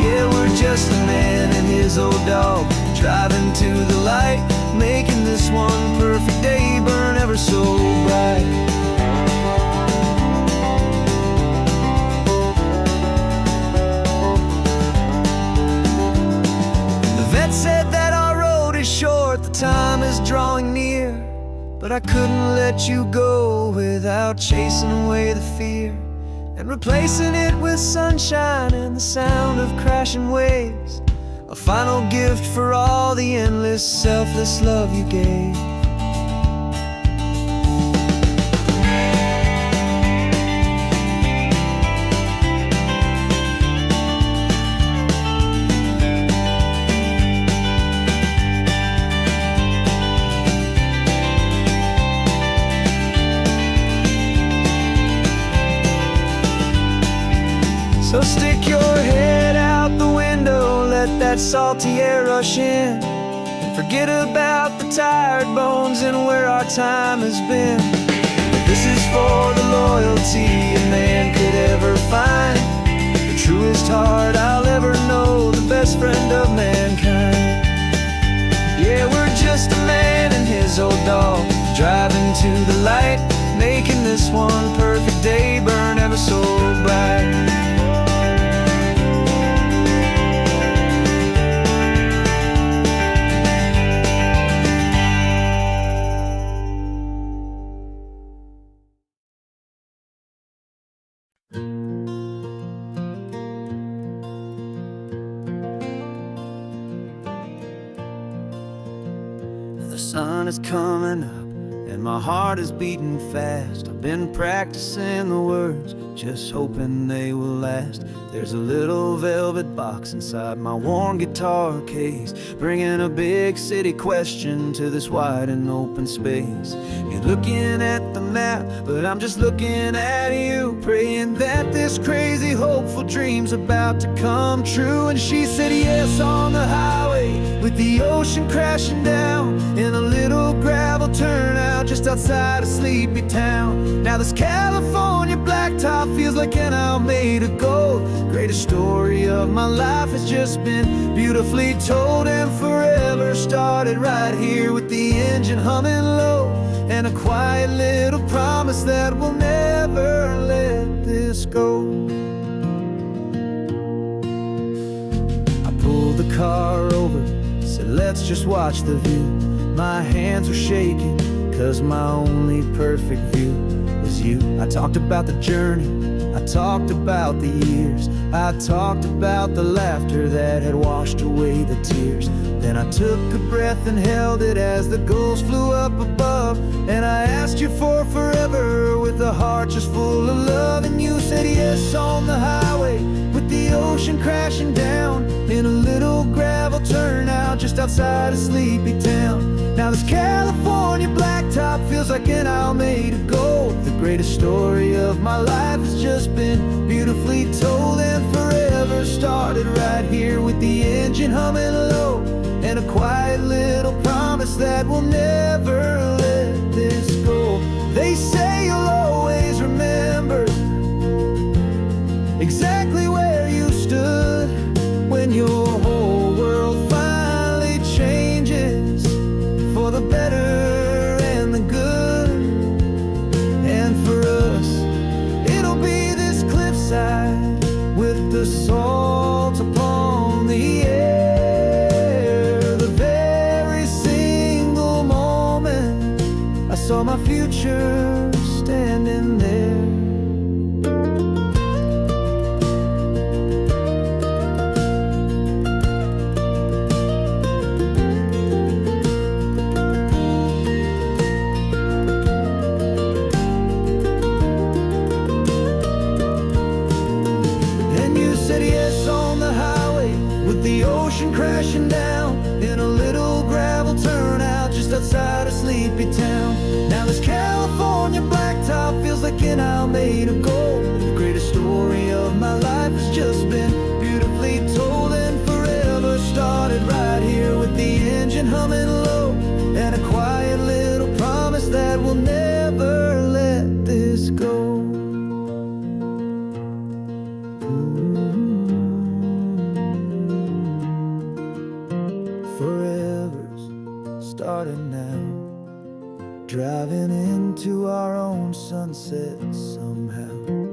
Yeah, we're just a man and his old dog, driving to the light, making this one perfect day burn ever so bright. but I couldn't let you go without chasing away the fear and replacing it with sunshine and the sound of crashing waves. A final gift for all the endless, selfless love you gave. So stick your head out the window, let that salty air rush in, and forget about the tired bones and where our time has been. This is for the loyalty a man could ever find, the truest heart I'll ever know, the best friend of mankind. Yeah, we're just a man and his old dog, driving to the light, making this one perfect day burn ever so bright. The sun is coming up and my heart is beating fast. I've been practicing the words, just hoping they will last. There's a little velvet box inside my worn guitar case, bringing a big city question to this wide and open space. You're looking at the map, but I'm just looking at you, praying that this crazy hopeful dream's about to come true. And she said yes on the highway, with the ocean crashing down in a little gravel turnout just outside of sleepy town. Now this California blacktop feels like an isle made of gold. Greatest story of my life has just been beautifully told, and forever started right here with the engine humming low, and a quiet little promise that we'll never let this go. I pulled the car over, said let's just watch the view. My hands were shaking, cause my only perfect view was you. I talked about the journey, I talked about the years, I talked about the laughter that had washed away the tears. Then I took a breath and held it as the gulls flew up above, and I asked you for forever with a heart just full of love. And you said yes on the highway, with the ocean crashing down in a little gravel turnout just outside of sleepy town. Now this California blacktop feels like an isle made of gold. The greatest story of my life has just been beautifully told, and forever started right here with the engine humming low, and a quiet little promise that we'll never let this go. They say you'll always remember exactly where you stood when your whole world finally changes for the better and the good. And for us, it'll be this cliffside with the salt upon the air. The very single moment I saw my future standing there. The ocean crashing down in a little gravel turnout just outside of sleepy town. Now this California blacktop feels like an isle made of gold. The greatest story of my life has just been beautifully told, and forever started right here with the engine humming low, and a quiet little promise that we'll never let this go. Forever's starting now, driving into our own sunset somehow.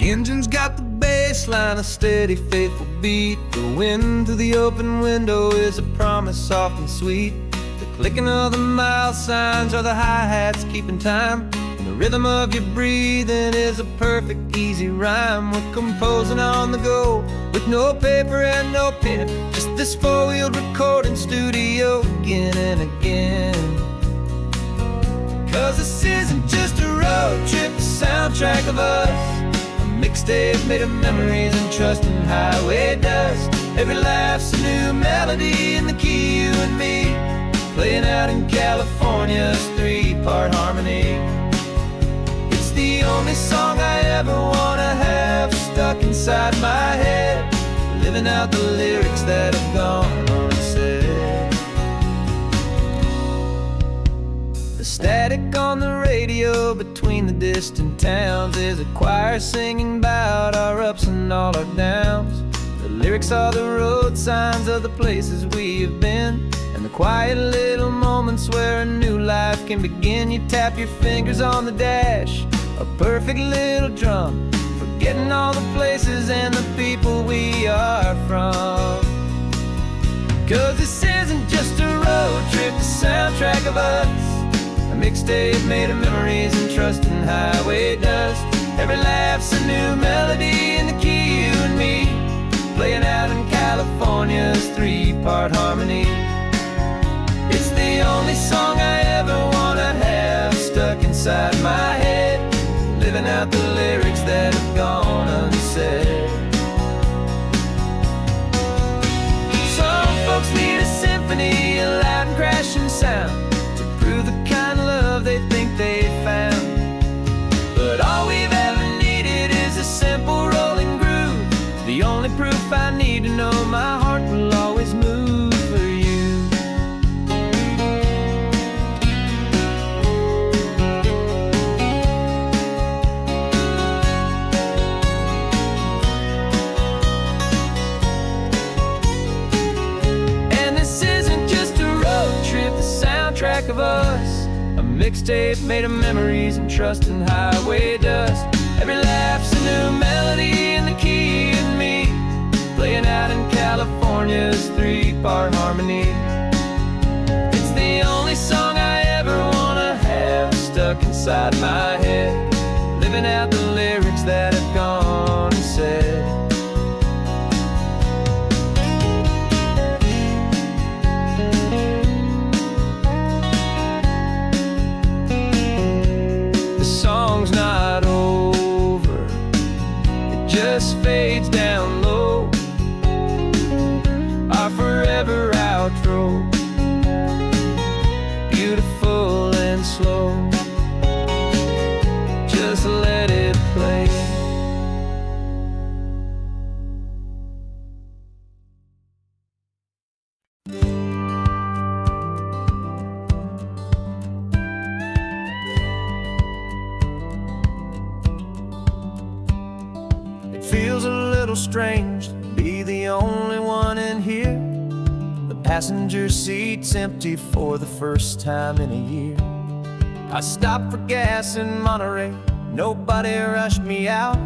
engine's got the bass line, a steady, faithful beat. The wind through the open window is a promise soft and sweet. The clicking of the mile signs are the hi-hats keeping time. And the rhythm of your breathing is a perfect, easy rhyme. We're composing on the go with no paper and no pen, just this four-wheeled recording studio again and again. 'Cause this isn't just a road trip, the soundtrack of us. A mixtape made of memories and trust in highway dust. Every laugh's a new melody in the key, you and me, playing out in California's three-part harmony. It's the only song I ever wanna have stuck inside my head, living out the lyrics that have gone unsaid. The static on the radio between the distant towns is a choir singing about our ups and all our downs. The lyrics are the road signs of the places we have been, and the quiet little moments where a new life can begin. You tap your fingers on the dash, a perfect little drum, forgetting all the places and the people we are from. 'Cause this isn't just a road trip, the soundtrack of us. A mixtape made of memories and trust in highway dust. Every laugh's a new melody in the key, you and me, playing out in California's three-part harmony. It's the only song I ever wanna have stuck inside my head, living out the lyrics that have gone unsaid. Some folks need a symphony, a loud and crashing sound, to prove the kind of love they think they found. But all we've ever needed is a simple rolling groove, the only proof I need to know my heart will always move for you. And this isn't just a road trip, the soundtrack of us. A mixtape made of memories and trust in highway dust. Every laugh's a new melody in the key, and me, playing out in California's three-part harmony. It's the only song I ever wanna have stuck inside my head, living out the lyrics that have gone unsaid. Not over, it just fades down low, our forever outro, beautiful and slow, just let it play. Feels a little strange to be the only one in here. The passenger seat's empty for the first time in a year. I stopped for gas in Monterey, nobody rushed me out.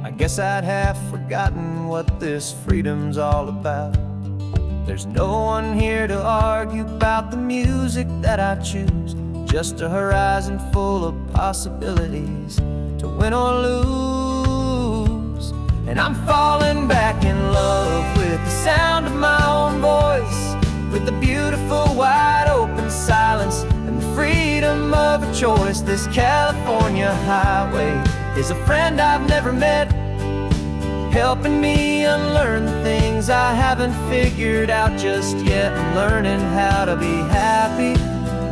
I guess I'd have forgotten what this freedom's all about. There's no one here to argue about the music that I choose, just a horizon full of possibilities to win or lose. And I'm falling back in love with the sound of my own voice, with the beautiful wide open silence and the freedom of a choice. This California highway is a friend I've never met, helping me unlearn the things I haven't figured out just yet. I'm learning how to be happy,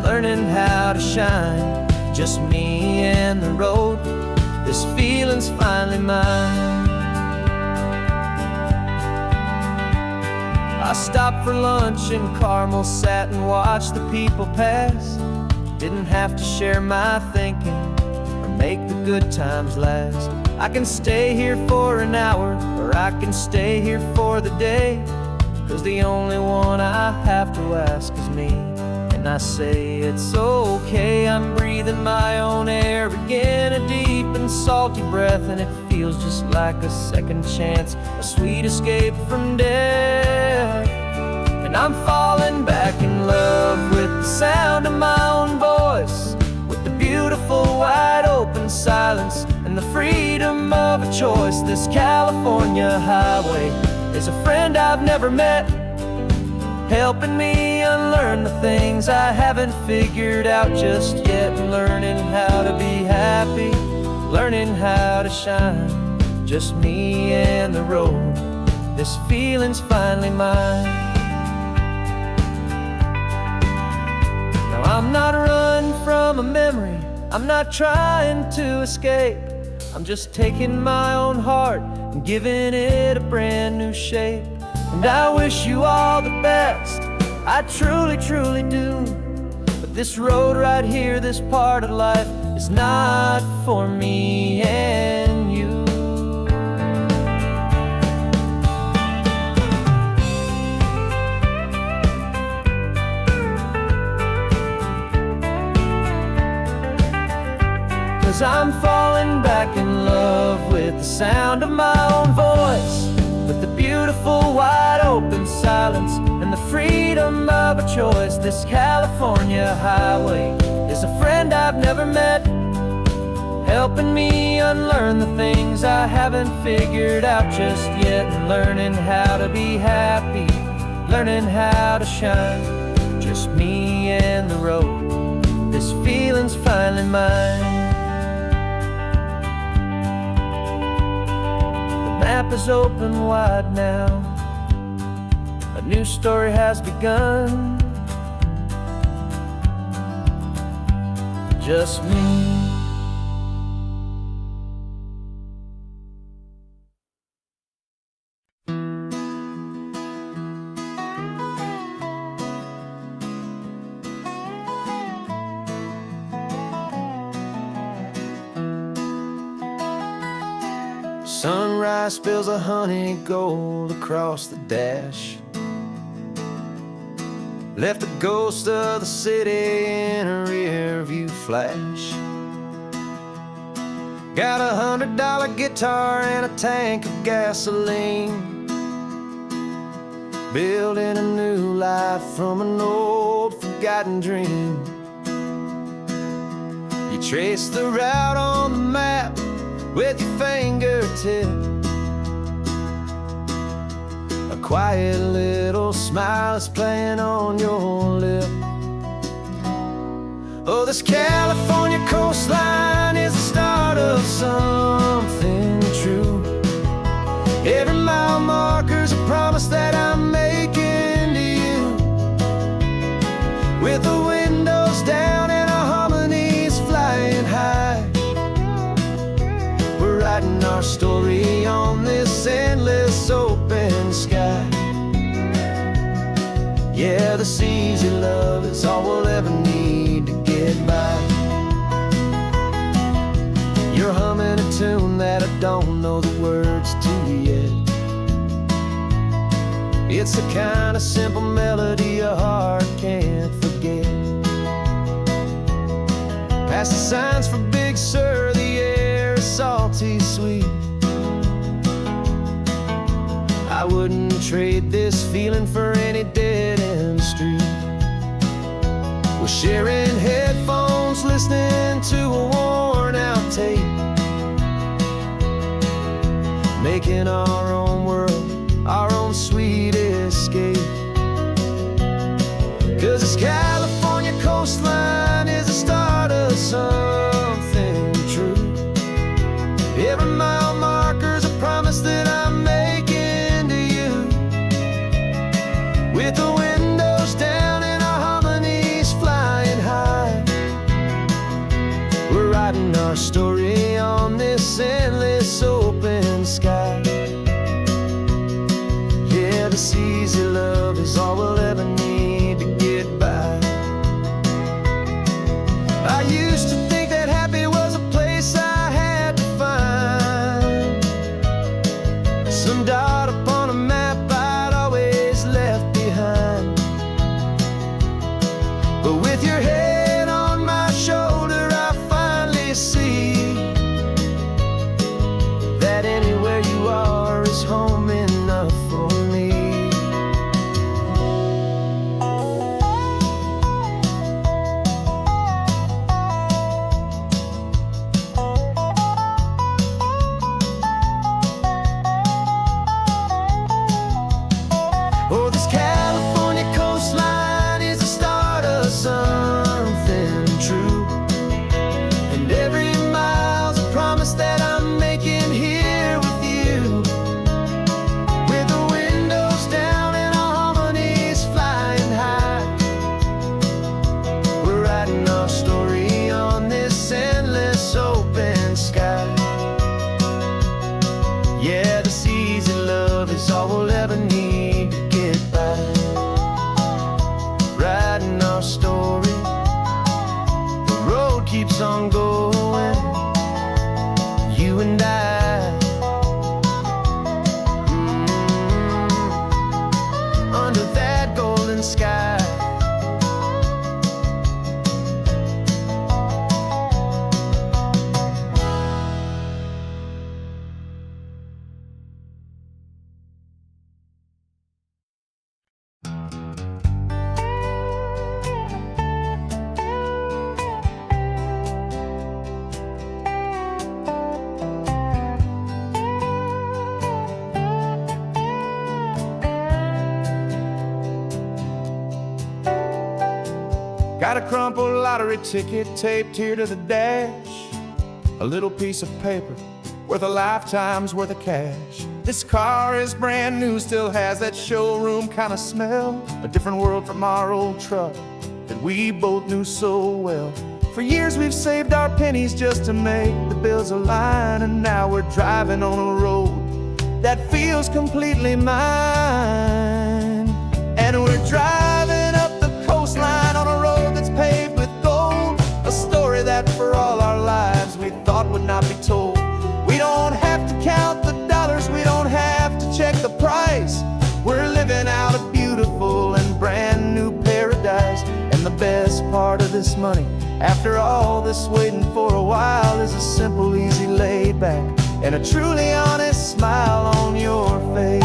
learning how to shine, just me and the road. This feeling's finally mine. I stopped for lunch in Carmel, sat and watched the people pass. Didn't have to share my thinking or make the good times last. I can stay here for an hour, or I can stay here for the day, 'cause the only one I have to ask is me, and and I say it's okay. I'm breathing my own air again, a deep and salty breath, and it feels just like a second chance, a sweet escape from death. And I'm falling back in love with the sound of my own voice, with the beautiful wide open silence and the freedom of a choice. This California highway is a friend I've never met, helping me unlearn the things I haven't figured out just yet. Learning how to be happy, learning how to shine, just me and the road. This feeling's finally mine. Now I'm not running from a memory, I'm not trying to escape. I'm just taking my own heart and giving it a brand new shape. And I wish you all the best, I truly, truly do. But this road right here, this part of life, is not for me and you. 'Cause I'm falling back in love with the sound of my own voice, with the beautiful wide open silence and the freedom of a choice. This California highway is a friend I've never met, helping me unlearn the things I haven't figured out just yet. And learning how to be happy, learning how to shine, just me and the road. This feeling's finally mine. The map is open wide now, a new story has begun. Just me. Sunrise spills a honey gold across the dash, left the ghost of the city in a rear view flash. Got a $100 guitar and a tank of gasoline, building a new life from an old forgotten dream. You trace the route on the map with your fingertip, a quiet little smile is playing on your lip. Oh, this California coastline is the start of something true. Every mile marker's a promise that I'm making to you, with the windows down and our harmonies flying high. Writing our story on this endless open sky. Yeah, this easy love is all we'll ever need to get by. You're humming a tune that I don't know the words to yet. It's the kind of simple melody your heart can't forget. Past the signs for Big Sur, the air is salty sweet. I wouldn't trade this feeling for any dead-end street. We're sharing headphones, listening to a worn-out tape, making our own world, our own sweet escape. 'Cause this California coastline is the start of something true. Every mile marker's a promise that I'm making to you, with the windows down and our harmonies flying high. We're writing our story on this endless open sky. Yeah, this easy love is all we'll ever need to get by. I used to think that happy was a place I had to find, some dot upon a map I'd always left behind. But Got a crumpled lottery ticket taped here to the dash, a little piece of paper worth a lifetime's worth of cash. This car is brand new, still has that showroom kind of smell, a different world from our old truck that we both knew so well. For years we've saved our pennies just to make the bills align, and now we're driving on a road that feels completely mine. And we're driving up the coastline on a road that's paved with gold, a story that for all our lives we thought would not be told. We don't have to count the dollars, we don't have to check the price. We're living out a beautiful and brand new paradise. And the best part of this money, after all this waiting for a while, is a simple, easy, laid back, and a truly honest smile on your face.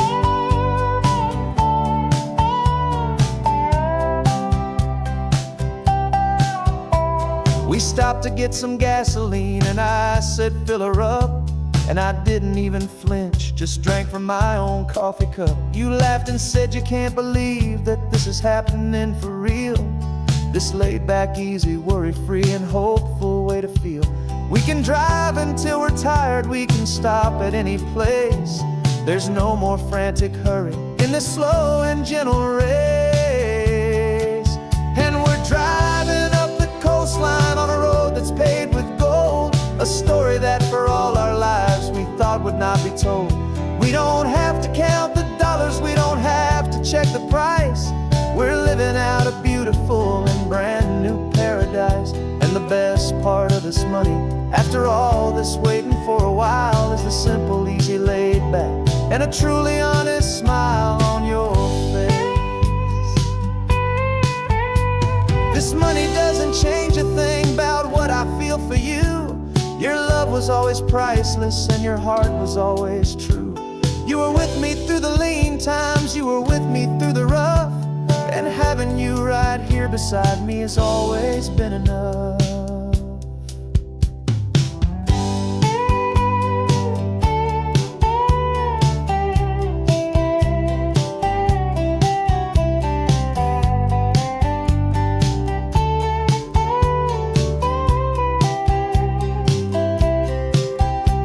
We stopped to get some gasoline and I said fill her up, and I didn't even flinch, just drank from my own coffee cup. You laughed and said you can't believe that this is happening for real. This laid back, easy, worry-free and hopeful way to feel. We can drive until we're tired, we can stop at any place. There's no more frantic hurry in this slow and gentle race. And we're driving up the coastline on a road that's paved with gold, a story that for all our lives we thought would not be told. We don't have to count the dollars, we don't have to check the price. We're living out a beautiful and brand new paradise. And the best part of this money, after all this waiting for a while, is the simple, easy, laid back, and a truly honest smile on your face. This money doesn't change a thing about what I feel for you. Your love was always priceless and your heart was always true. You were with me through the lean times, you were with me through the rough, and having you right here beside me has always been enough.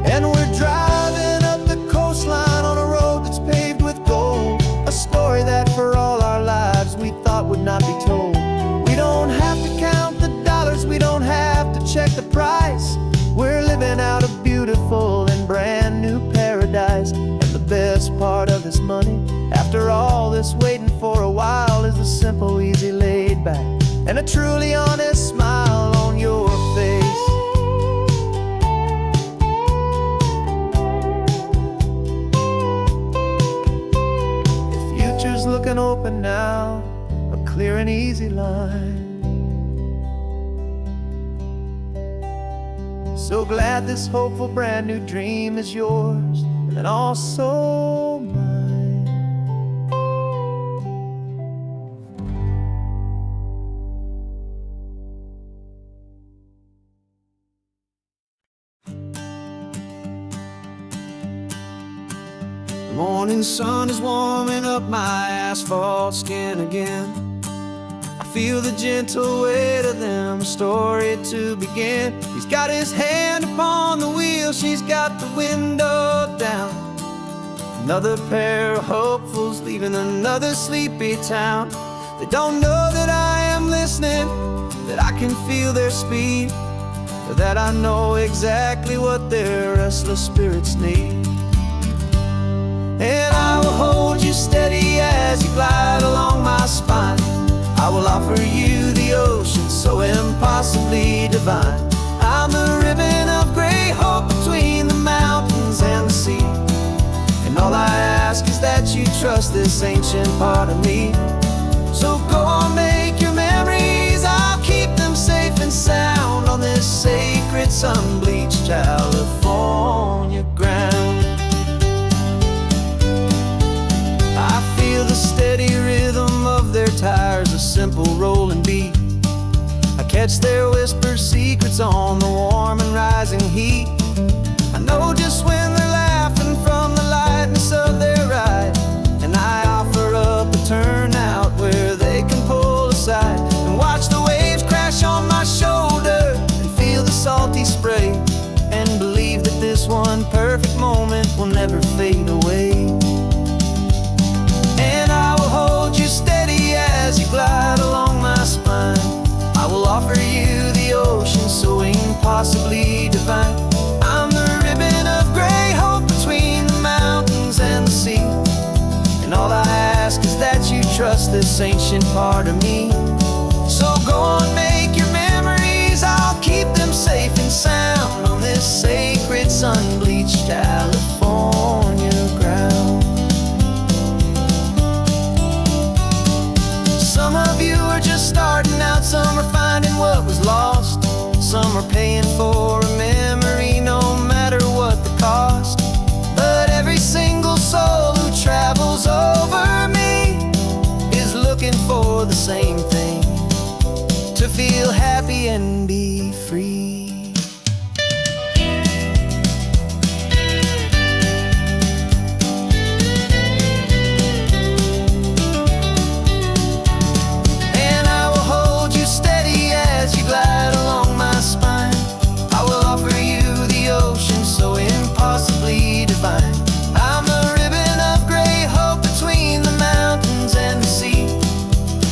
And we're driving up the coastline on a road that's paved with gold, a story that for all our lives we thought would not be told. We don't have to count the dollars, we don't have to check the price. We're living out a beautiful and brand new paradise. And the best part of this money, after all this waiting for a while, is the simple, easy, laid back, and a truly honest smile on your face. The future's looking open now, a clear and easy line. So glad this hopeful brand new dream is yours and also mine. The morning sun is warming up my asphalt skin again. I feel the gentle weight of them, a story to begin. He's got his hand upon the wheel, she's got the window down. Another pair of hopefuls leaving another sleepy town. They don't know that I am listening, that I can feel their speed, or that I know exactly what their restless spirits need. And I will hold you steady as you glide along my spine. I will offer you the ocean so impossibly divine. I'm the ribbon of gray hope between the mountains and the sea. And all I ask is that you trust this ancient part of me. So go on, make your memories, I'll keep them safe and sound on this sacred sun-bleached California ground. I feel the steady rhythm of their tires, a simple rolling beat. I catch their whispered secrets on the warm and rising heat. I know just when they're laughing from the lightness of their ride, and I offer up a turnout where they can pull aside and watch the waves crash trust this ancient part of me. So go on, make your memories, I'll keep them safe and sound on this sacred sun-bleached California ground. Some of you are just starting out, some are finding what was lost, some are paying for a memory no matter what the cost. But every single soul who travels over me is looking for the same thing, to feel happy and be free. And I will hold you steady as you glide along my spine. I will offer you the ocean so impossibly divine. I'm a ribbon of gray hope between the mountains and the sea.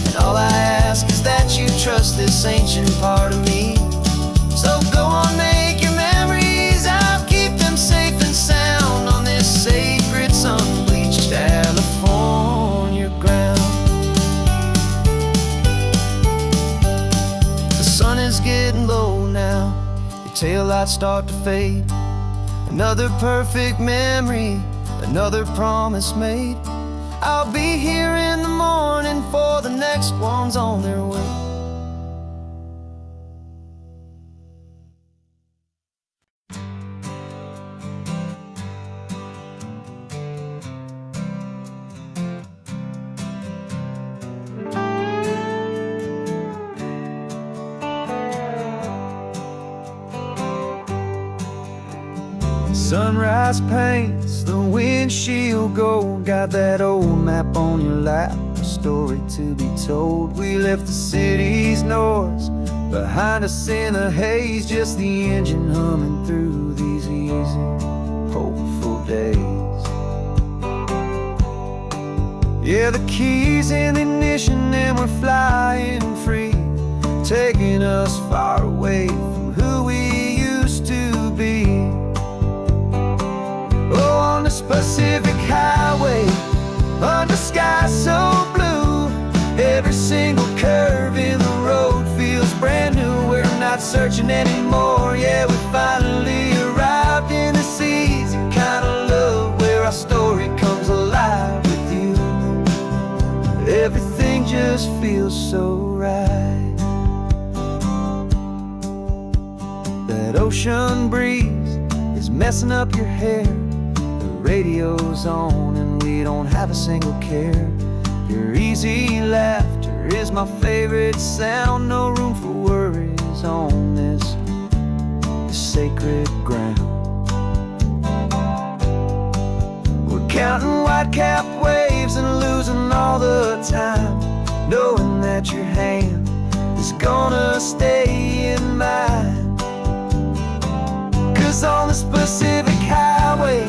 And all I ask is that you trust this ancient part of me. So go on, make your memories, I'll keep them safe and sound on this sacred sun-bleached California ground. The sun is getting low now, your taillights start to fade. Another perfect memory, another promise made. I'll be here in the morning for the next ones on their way. Sunrise paints the windshield gold. Got that old map on your lap, a story to be told. We left the city's noise behind us in the haze, just the engine humming through these easy, hopeful days. Yeah, the keys in the ignition and we're flying free, taking us far away from who we used to be. Oh, on this Pacific highway, under sky so blue, every single curve in the road feels brand new. We're not searching anymore, yeah, we finally arrived in this easy kind of love where our story comes alive with you. Everything just feels so right. That ocean breeze is messing up your hair, radio's on and we don't have a single care. Your easy laughter is my favorite sound. No room for worries on this sacred ground. We're counting white-capped waves and losing all the time, knowing that your hand is gonna stay in mine. 'Cause on this Pacific highway,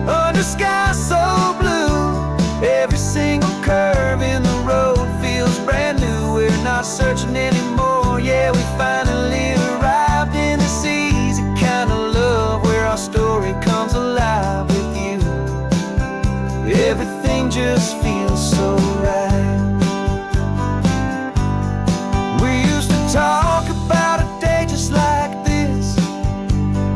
under sky so blue, every single curve in the road feels brand new. We're not searching anymore, yeah, we finally arrived in this easy kind of love where our story comes alive with you. Everything just feels so right. We used to talk about a day just like this,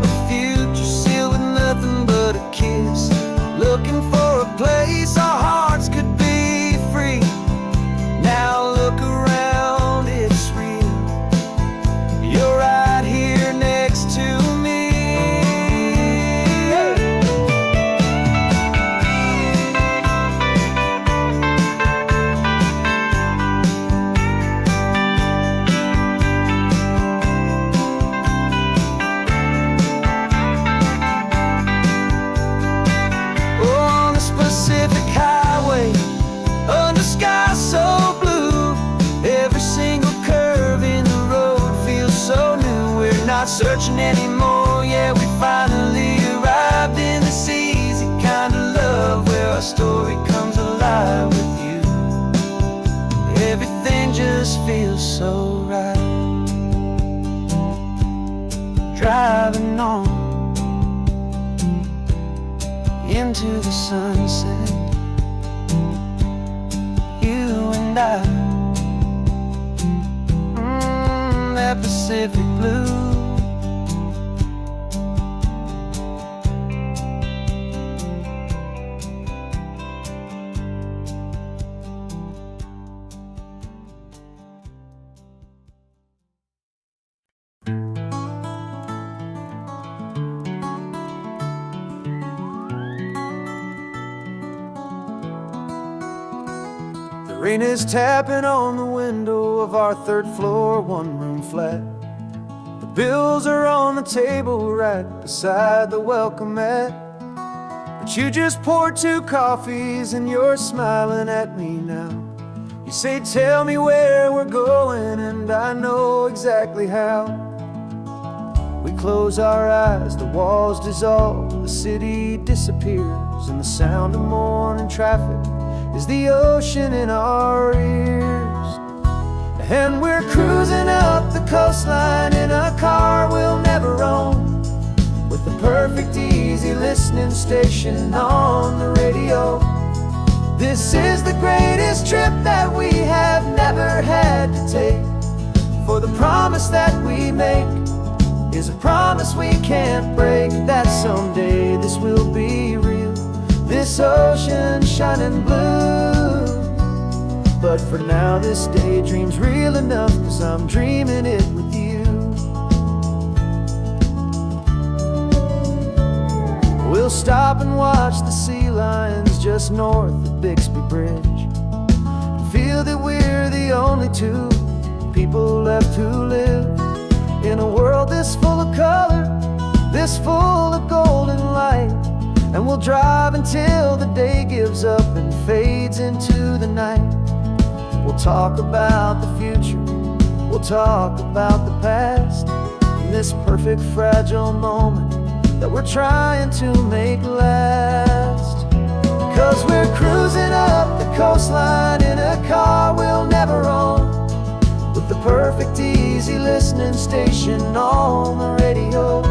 a future sealed with nothing but a kiss, looking for a place our hearts could be free. Now look around, it's real. You're right here next to me. Pacific highway, under sky so blue, every single curve in the road feels so new. We're not searching anymore, yeah, we finally arrived in this easy kind of love where our story comes alive with you. Everything just feels so right. Driving on into the sunset, you Pacific blue. The rain is tapping on the window of our third floor, one-room flat. The bills are on the table right beside the welcome mat. But you just poured 2 coffees and you're smiling at me now. You say, tell me where we're going, and I know exactly how. We close our eyes, the walls dissolve, the city disappears, and the sound of morning traffic is the ocean in our ears. And we're cruising up the coastline in a car we'll never own, with the perfect easy listening station on the radio. This is the greatest trip that we have never had to take, for the promise that we make is a promise we can't break, that someday this will be real, this ocean shining blue. But for now this daydream's real enough, 'cause I'm dreaming it with you. We'll stop and watch the sea lions just north of Bixby Bridge, and feel that we're the only 2 people left who live in a world this full of color, this full of golden light. And we'll drive until the day gives up and fades into the night. We'll talk about the future, we'll talk about the past, in this perfect fragile moment that we're trying to make last. 'Cause we're cruising up the coastline in a car we'll never own, with the perfect easy listening station on the radio.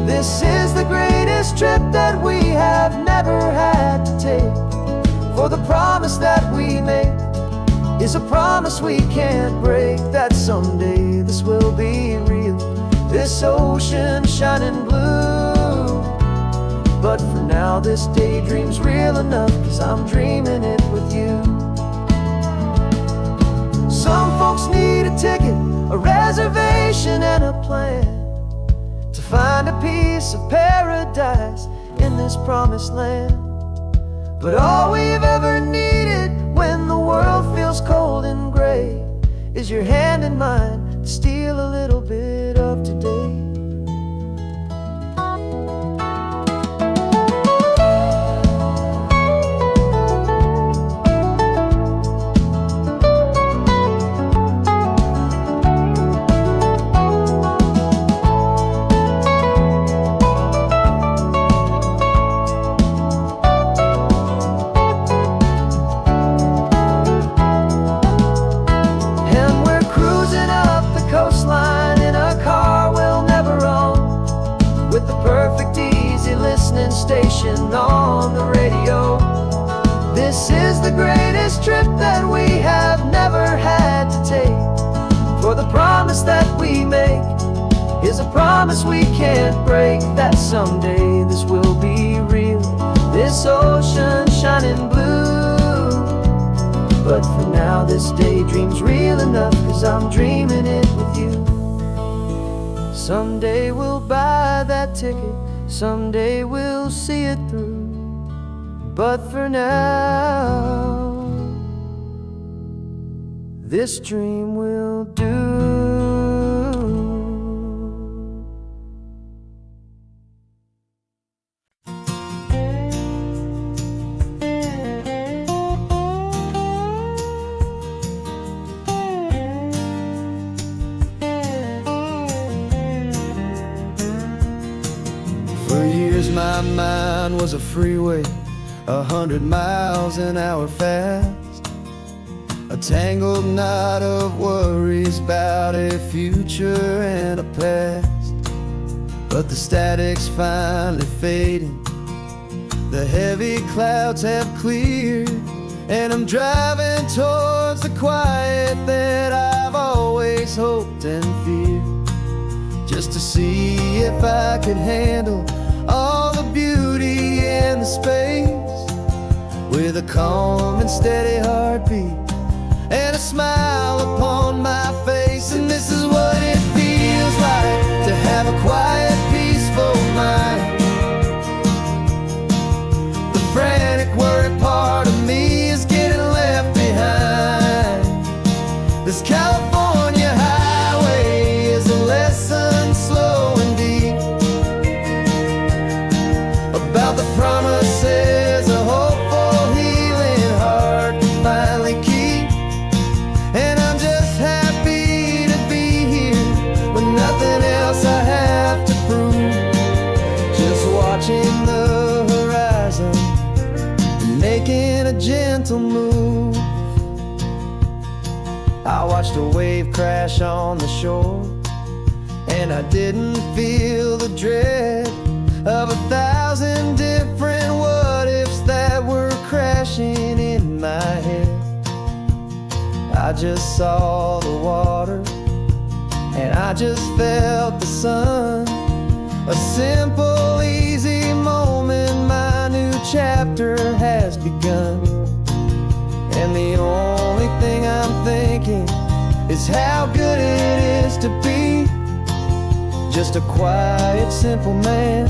This is the greatest trip that we have never had to take, for the promise that we make is a promise we can't break, that someday this will be real, this ocean shining blue. But for now this daydream's real enough, 'cause I'm dreaming it with you. Some folks need a ticket, a reservation and a plan, to find a piece of paradise in this promised land. But all we've ever needed when the world feels cold and gray is your hand in mine to steal a little bit of today. Station on the radio. This is the greatest trip that we have never had to take, for the promise that we make is a promise we can't break, that someday this will be real, this ocean shining blue. But for now this daydream's real enough, 'cause I'm dreaming it with you. Someday we'll buy that ticket, someday we'll see it through. But for now, this dream will do. For years my mind was a freeway, 100 miles an hour fast, a tangled knot of worries about a future and a past. But the static's finally fading, the heavy clouds have cleared, and I'm driving towards the quiet that I've always hoped and feared. see if I could handle all the beauty and the space, with a calm and steady heartbeat and a smile upon my face. And this is what it feels like to have a quiet, peaceful mind. The frantic, worried part of me is getting left behind. This California highway is a lesson slow and deep about the promises a hopeful, healing heart can finally keep. And I'm just happy to be here with nothing else I have to prove, just watching the horizon and making a gentle move. I watched a wave crash on the shore, and I didn't feel the dread of 1,000 different what-ifs that were crashing in my head. I just saw the water, and I just felt the sun. A simple, easy moment, my new chapter has begun. And the only thing I'm thinking is how good it is to be just a quiet, simple man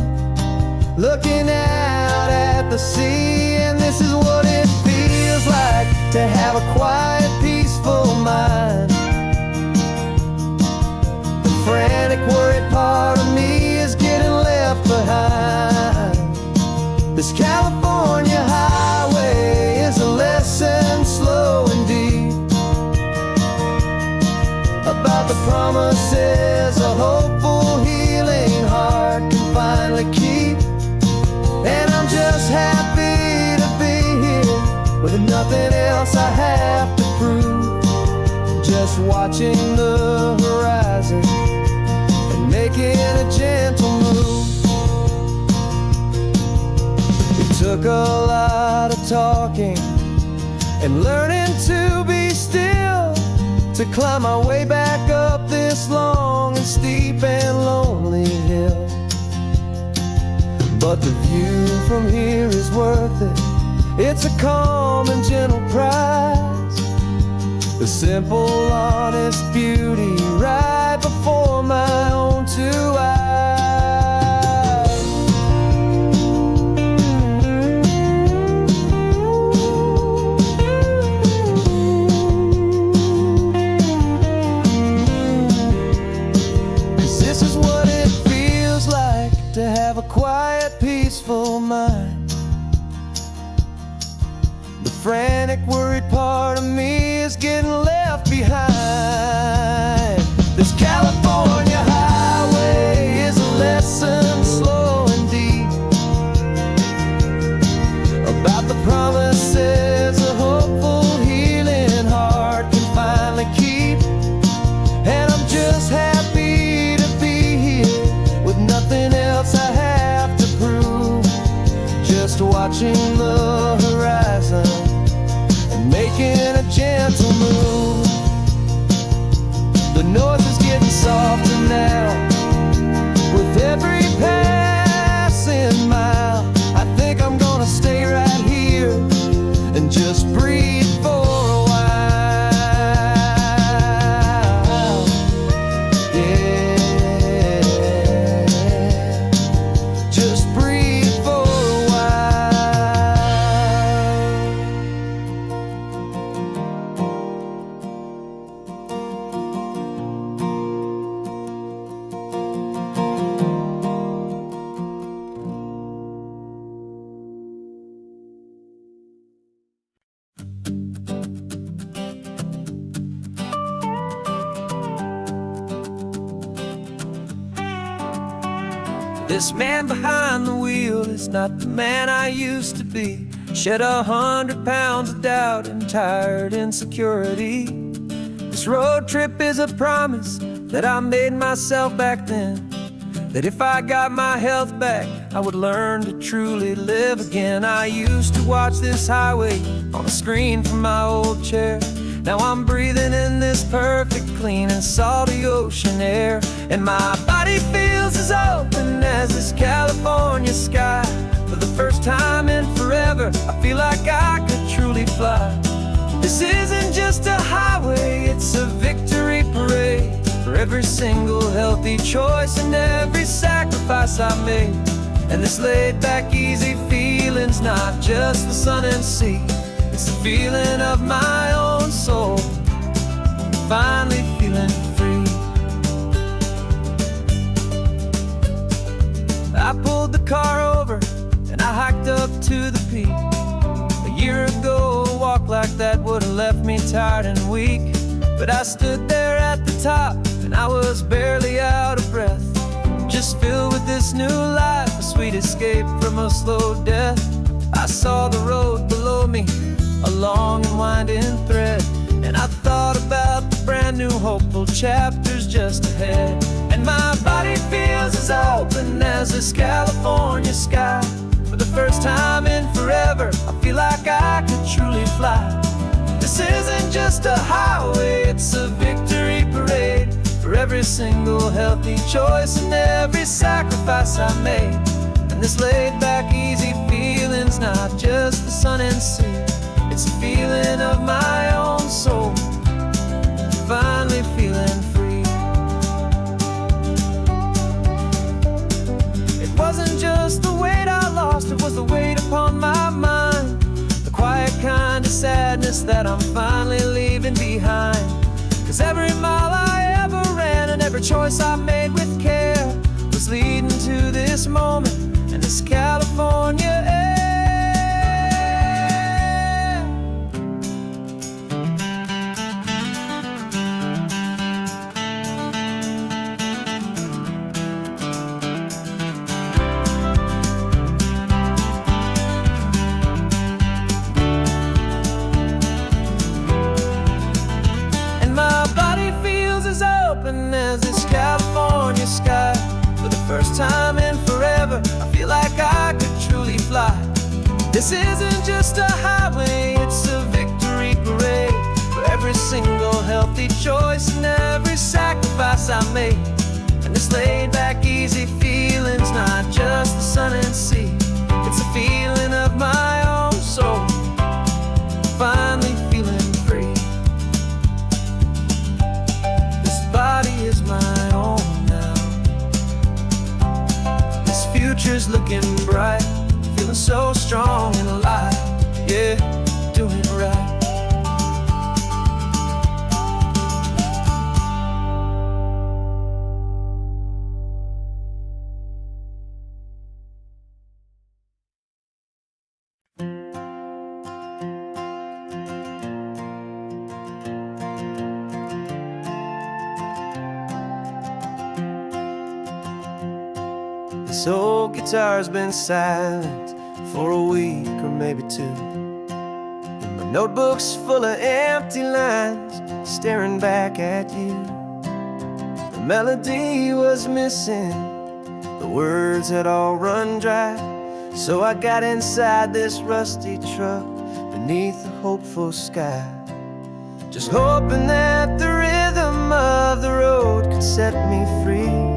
looking out at the sea. And this is what it feels like to have a quiet, peaceful mind. The frantic, worried part of me is getting left behind. This California highway is a lesson slow and deep about the promises a hopeful, healing heart can finally keep. And I'm just happy to be here with nothing else I have to prove, just watching the horizon and making a gentle move. It took a lot of talking and learning to be still to climb my way back up this long and steep and lonely hill. But the view from here is worth it. It's a calm and gentle prize, the simple, honest beauty right before my own two eyes. This is what it feels like to have a quiet, peaceful mind. The frantic, worried part of me is getting left behind. This California highway is a lesson slow and deep about the promises a hopeful, healing heart can finally keep. And I'm just happy to be here with nothing else I have to prove, just watching the horizon and making a gentle move. The noise is getting softer now with every passing mile. I think I'm gonna stay right here and just breathe for a while. Yeah, just breathe for a while. This man behind the wheel is not the man I used to be. Shed 100 pounds of doubt and tired insecurity. This road trip is a promise that I made myself back then, that if I got my health back, I would learn to truly live again. I used to watch this highway on a screen from my old chair. Now I'm breathing in this perfect, clean and salty ocean air. And my body feels as open as this California sky. For the first time in forever, I feel like I could truly fly. This isn't just a highway, it's a victory parade. For every single healthy choice and every sacrifice I made. And this laid back, easy feeling's not just the sun and sea. It's the feeling of my own soul, finally feeling free. I pulled the car over and I hiked up to the peak. A year ago, a walk like that would have left me tired and weak. But I stood there at the top and I was barely out of breath, just filled with this new life, a sweet escape from a slow death. I saw the road below me, a long and winding thread, and I thought about the brand new hopeful chapters just ahead. And my body feels as open as this California sky. For the first time in forever, I feel like I could truly fly. This isn't just a highway, it's a victory parade. For every single healthy choice and every sacrifice I made. And this laid back, easy feeling's not just the sun and sea. It's a feeling of my own soul, finally feeling free. It wasn't just the weight I lost, it was the weight upon my mind. The quiet kind of sadness that I'm finally leaving behind. 'Cause every mile I ever ran and every choice I made with care was leading to this moment and this California air. As this California sky. For the first time in forever, I feel like I could truly fly. This isn't just a highway, it's a victory parade. For every single healthy choice and every sacrifice I made. And this laid back, easy feeling's not just the sun and sea. It's a feeling of my own soul, finally feeling free. Body is my own now. This future's looking bright, feeling so strong and alive. Yeah, doing it right. This old guitar's been silent for a week or maybe two, and my notebook's full of empty lines staring back at you. The melody was missing, the words had all run dry. So I got inside this rusty truck beneath the hopeful sky, just hoping that the rhythm of the road could set me free,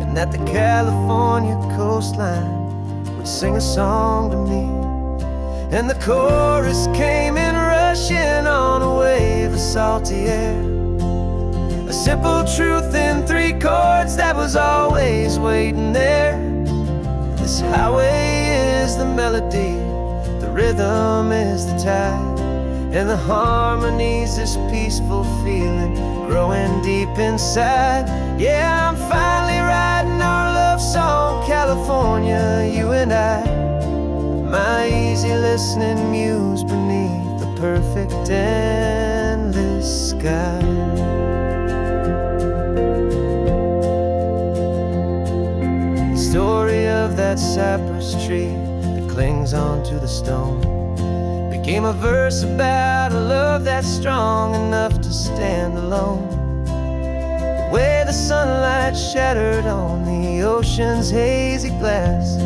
and that the California coastline would sing a song to me. And the chorus came in rushing on a wave of salty air, a simple truth in 3 chords that was always waiting there. This highway is the melody, the rhythm is the tide, and the harmony's this peaceful feeling growing deep inside. Yeah, I'm finally writing our love song, California, you and I. My easy listening muse beneath the perfect endless sky. The story of that cypress tree that clings onto the stone became a verse about a love that's strong enough to stand alone. where the sunlight shattered on the ocean's hazy glass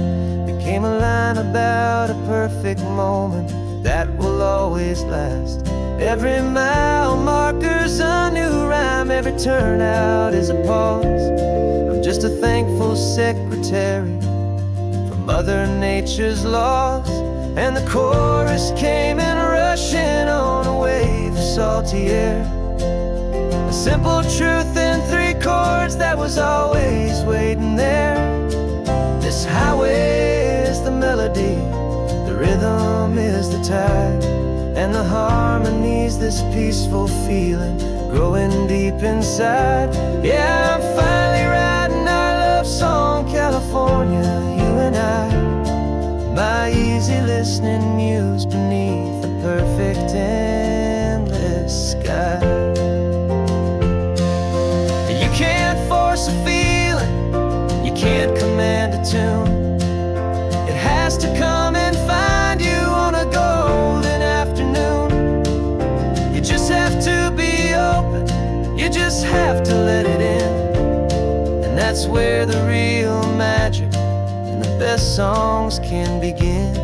became a line about a perfect moment that will always last. Every mile marker's a new rhyme, every turnout is a pause. I'm just a thankful secretary for Mother Nature's laws. And the chorus came in rushing on a wave of salty air, a simple truth in 3 chords that was always waiting there. This highway is the melody, the rhythm is the tide, and the harmony's this peaceful feeling growing deep inside. Yeah, I'm finally writing our love song, California, you and I, my easy listening muse beneath the perfect endless sky. You can't force a feeling, you can't command a tune. It has to come and find you on a golden afternoon. You just have to be open, you just have to let it in. And that's where the real magic and the best songs can begin.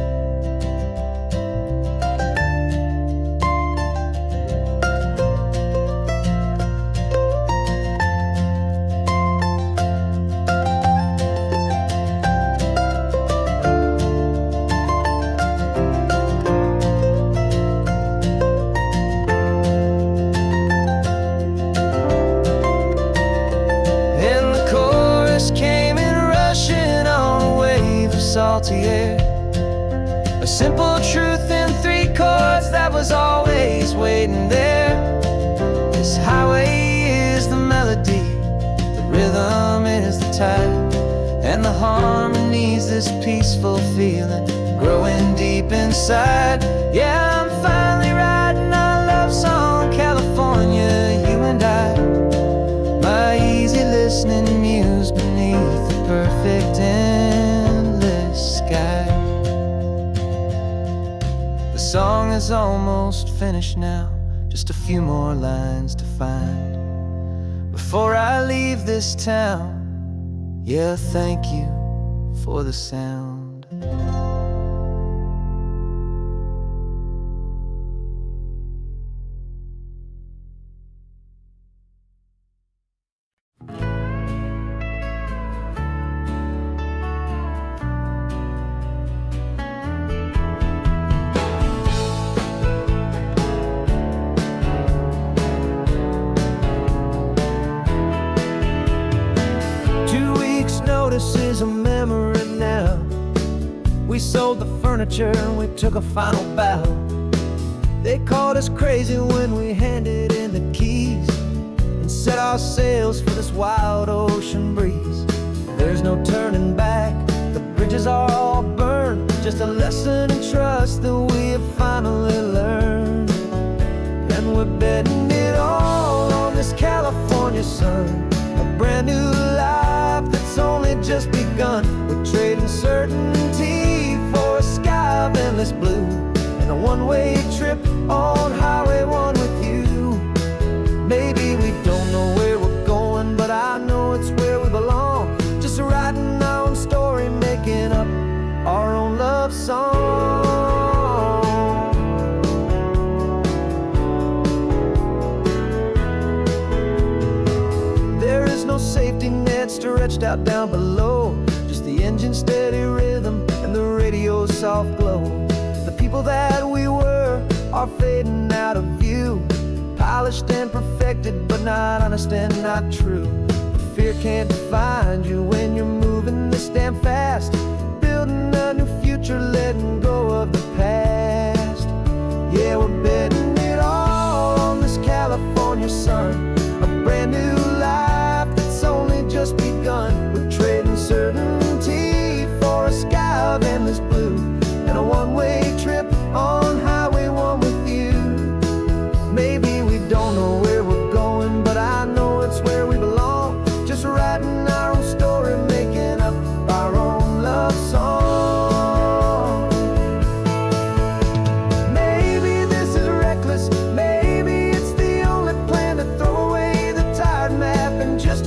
Salty air, a simple truth in 3 chords that was always waiting there. This highway is the melody, the rhythm is the tide, and the harmony's this peaceful feeling growing deep inside. Yeah, I'm finally writing our love song, California, you and I, my easy listening muse beneath the perfect sky. The song is almost finished now, just a few more lines to find before I leave this town. Yeah, thank you for the sound. 2 weeks' notice is a memory now. We sold the furniture and we took a final bow. They called us crazy when we handed in the keys and set our sails for this wild ocean breeze. There's no turning back, the bridges are all burned, just a lesson in trust that we have finally learned. And we're betting it all on this California sun, a brand new life that's only just begun. We're trading certainty for a sky of endless blue, and a one-way trip on Highway 1 with you. Maybe we don't know where we're going, but I know it's where we belong. Just writing our own story, making up our own love song. There is no safety net stretched out down below, just the engine's steady rhythm and the radio's soft glow. The people that we were are fading out of view, polished and perfected, but not honest and not true. Fear can't find you when you're moving this damn fast, building a new future, letting go of the past. Yeah, we're betting it all on this California sun, a brand new life that's only just begun. We're trading certainty for a sky of endless blue, and a one-way trip on Highway 1 with you. Maybe we don't know where we're going, but I know it's where we belong. Just writing our own story, making up our own love song. Maybe this is reckless, maybe it's the only plan to throw away the tired map and just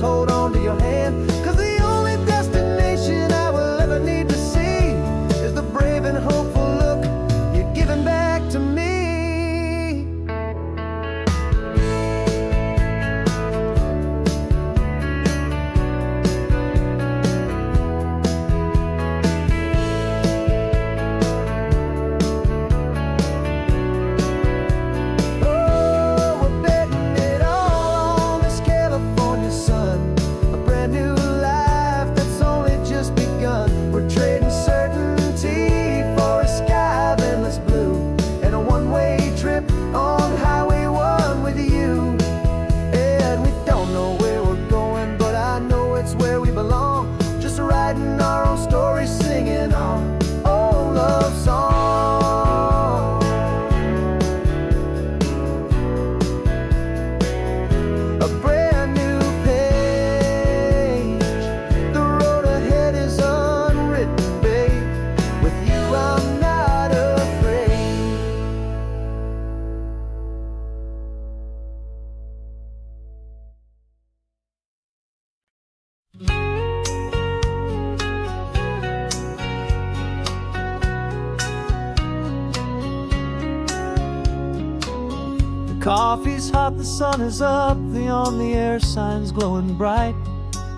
Coffee's hot, the sun is up, the on-the-air sign's glowing bright.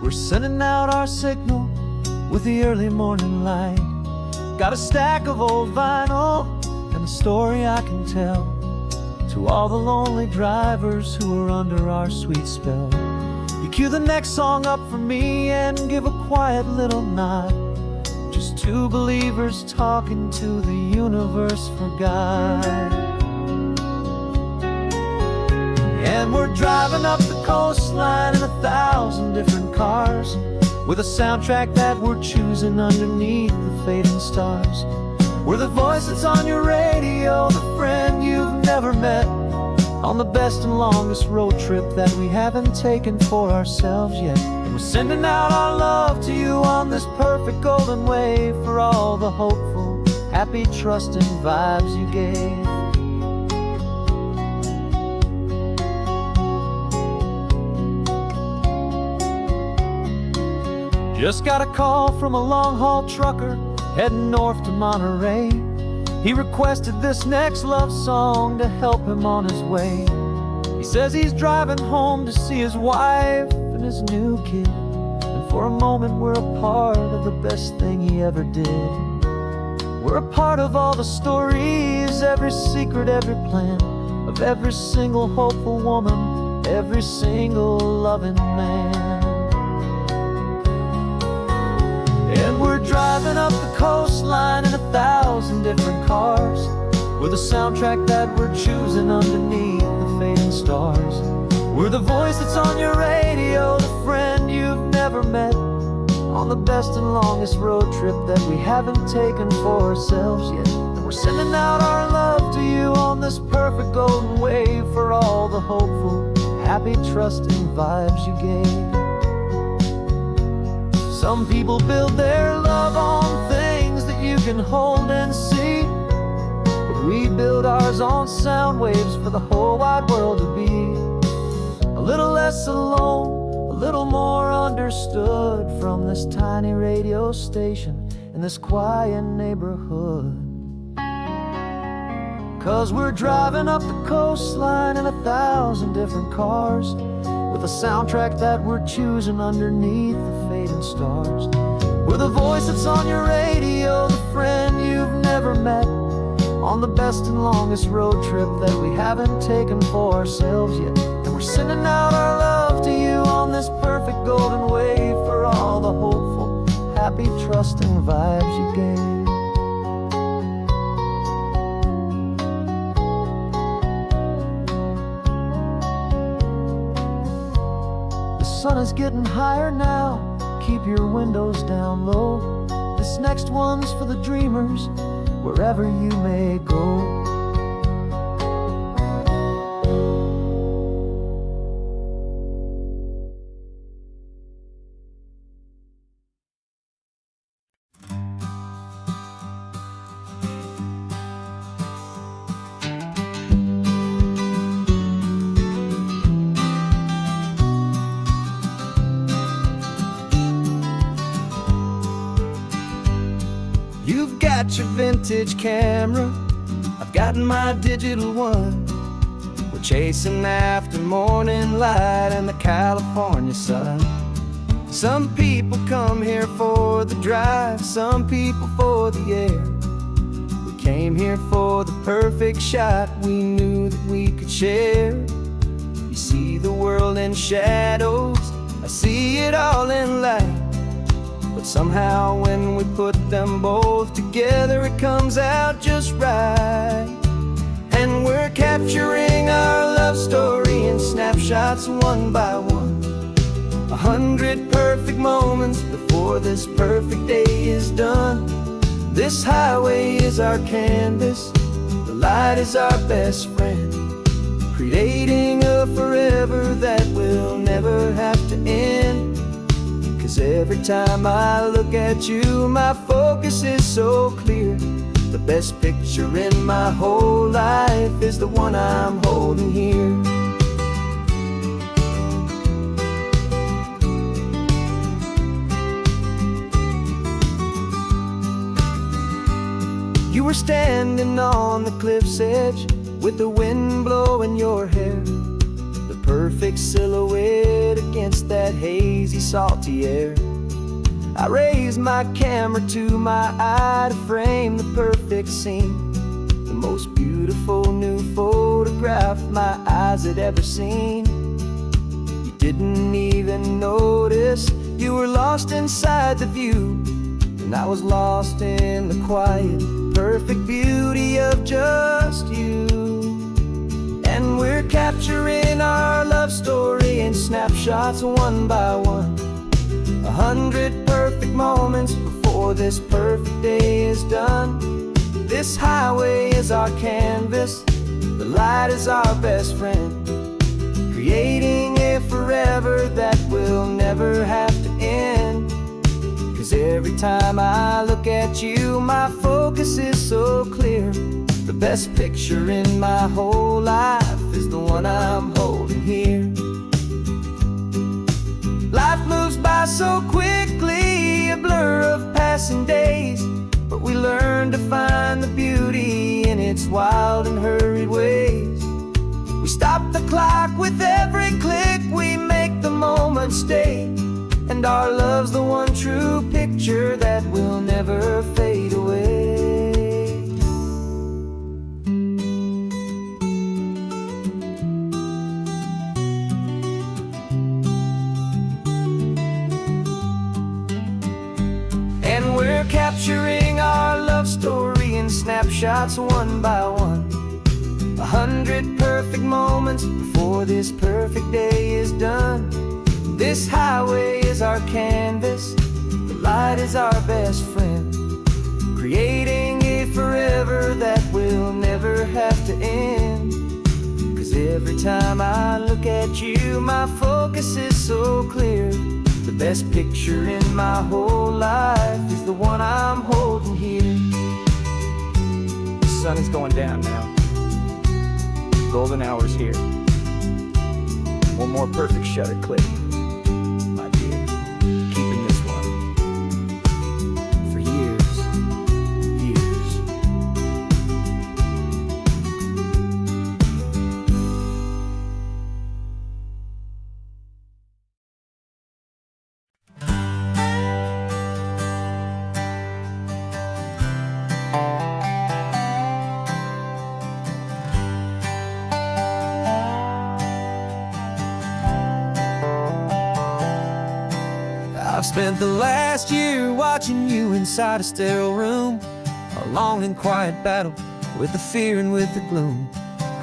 We're sending out our signal with the early morning light. Got a stack of old vinyl and a story I can tell to all the lonely drivers who are under our sweet spell. You cue the next song up for me and give a quiet little nod. Just two believers talking to the universe for God. And we're driving up the coastline in 1,000 different cars, with a soundtrack that we're choosing underneath the fading stars. We're the voice that's on your radio, the friend you've never met, on the best and longest road trip that we haven't taken for ourselves yet. And we're sending out our love to you on this perfect golden wave, for all the hopeful, happy, trusting vibes you gave. Just got a call from a long-haul trucker heading north to Monterey. He requested this next love song to help him on his way. He says he's driving home to see his wife and his new kid, and for a moment we're a part of the best thing he ever did. We're a part of all the stories, every secret, every plan, of every single hopeful woman, every single loving man. And we're driving up the coastline in 1,000 different cars, with a soundtrack that we're choosing underneath the fading stars. We're the voice that's on your radio, the friend you've never met, on the best and longest road trip that we haven't taken for ourselves yet. And we're sending out our love to you on this perfect golden wave, for all the hopeful, happy, trusting vibes you gave. Some people build their love on things that you can hold and see, but we build ours on sound waves for the whole wide world to be a little less alone, a little more understood, from this tiny radio station in this quiet neighborhood. 'Cause we're driving up the coastline in 1,000 different cars, with a soundtrack that we're choosing underneath the fading stars. We're the voice that's on your radio, the friend you've never met, on the best and longest road trip that we haven't taken for ourselves yet. And we're sending out our love to you on this perfect golden wave, for all the hopeful, happy, trusting vibes you gave. The sun is getting higher now, keep your windows down low. This next one's for the dreamers, wherever you may go. You've got your vintage camera, I've got my digital one. We're chasing after morning light and the California sun. Some people come here for the drive, some people for the air. We came here for the perfect shot we knew that we could share. You see the world in shadows, I see it all in light. But somehow when we put them both together, it comes out just right. And we're capturing our love story in snapshots one by one. 100 perfect moments before this perfect day is done. This highway is our canvas, the light is our best friend, creating a forever that will never have to end. 'Cause every time I look at you, my focus is so clear. The best picture in my whole life is the one I'm holding here. You were standing on the cliff's edge, with the wind blowing your hair, the perfect silhouette against that hazy, salty air. I raised my camera to my eye to frame the perfect scene, the most beautiful new photograph my eyes had ever seen. You didn't even notice you were lost inside the view, and I was lost in the quiet, perfect beauty of just you. And we're capturing our love story in snapshots one by one, 100 perfect moments before this perfect day is done. This highway is our canvas, the light is our best friend, creating a forever that will never have to end. 'Cause every time I look at you, my focus is so clear. The best picture in my whole life is the one I'm holding here. Life moves by so quickly, a blur of passing days, but we learn to find the beauty in its wild and hurried ways. We stop the clock with every click, we make the moment stay, and our love's the one true picture that will never fade away. And we're capturing our love story in snapshots one by one, 100 perfect moments before this perfect day is done. This highway is our canvas, the light is our best friend, creating a forever that will never have to end. 'Cause every time I look at you, my focus is so clear. The best picture in my whole life is the one I'm holding here. The sun is going down now. Golden hour's here. One more perfect shutter click, my dear. Keeping this one for years, years. I've spent the last year watching you inside a sterile room, a long and quiet battle with the fear and with the gloom.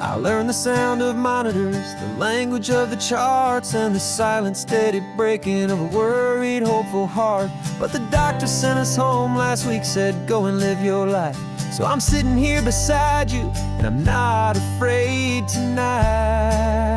I learned the sound of monitors, the language of the charts, and the silent, steady breaking of a worried, hopeful heart. But the doctor sent us home last week, said, go and live your life. So I'm sitting here beside you, and I'm not afraid tonight.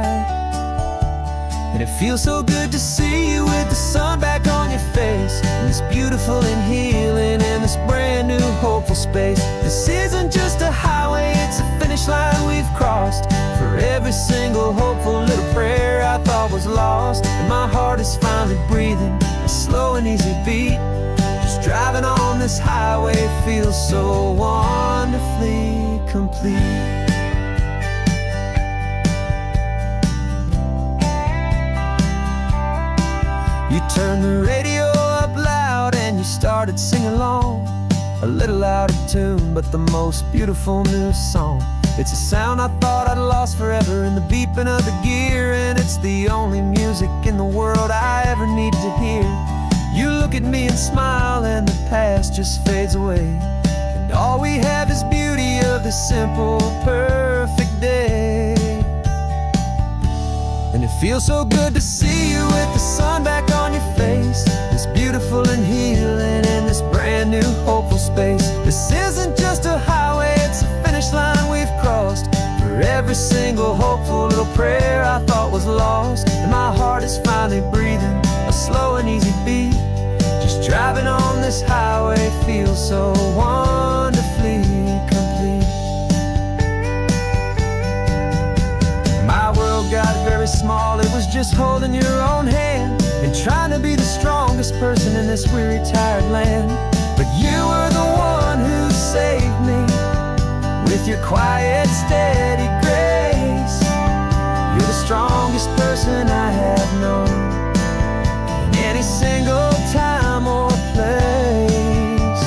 And it feels so good to see you with the sun back on your face, and this beautiful and healing in this brand new hopeful space. This isn't just a highway, it's a finish line we've crossed. For every single hopeful little prayer I thought was lost, and my heart is finally breathing a slow and easy beat. Just driving on this highway feels so wonderfully complete. You turned the radio up loud and you started singing along, a little out of tune, but the most beautiful new song. It's a sound I thought I'd lost forever in the beeping of the gear, and it's the only music in the world I ever need to hear. You look at me and smile, and the past just fades away, and all we have is beauty of the simple, perfect day. And it feels so good to see you with the sun back on your face, this beautiful and healing in this brand new hopeful space. This isn't just a highway, it's a finish line we've crossed. For every single hopeful little prayer I thought was lost, and my heart is finally breathing a slow and easy beat. Just driving on this highway feels so wonderfully complete. My world got very small, it was just holding your own hand and trying to be the strongest person in this weary, tired land. But you were the one who saved me With your quiet, steady grace, you're the strongest person I have known in any single time or place.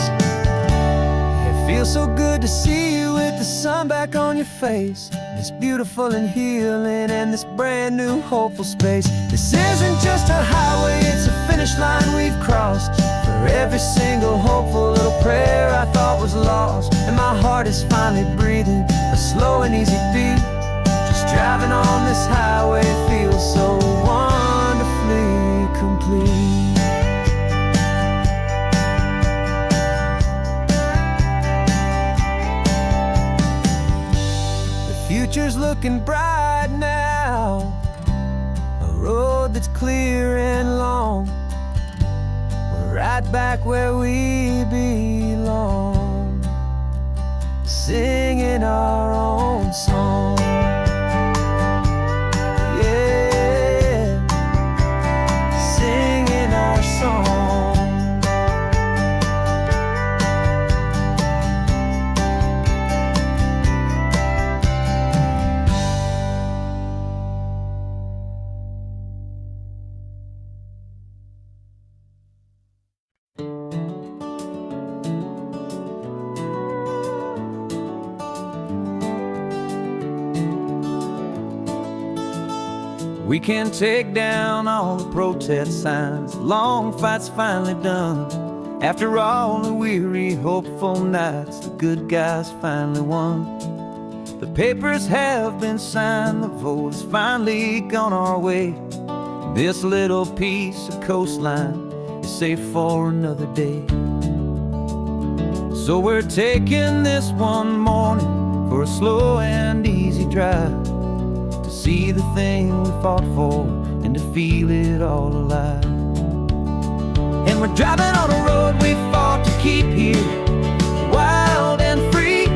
It feels so good to see you with the sun back on your face. It's beautiful and healing in this brand new hopeful space. This isn't just a highway, it's a finish line we've crossed. For every single hopeful little prayer I thought was lost, and my heart is finally breathing a slow and easy beat. Just driving on this highway feels so wonderfully complete. Future's looking bright now, a road that's clear and long. We're right back where we belong, singing our own song. Yeah, singing our song. We can take down all the protest signs. Long fight's finally done. After all the weary, hopeful nights, the good guys finally won. The papers have been signed, the vote has finally gone our way. This little piece of coastline is safe for another day. So we're taking this one morning for a slow and easy drive, see the thing we fought for and to feel it all alive. And we're driving on a road we fought to keep here, wild and free,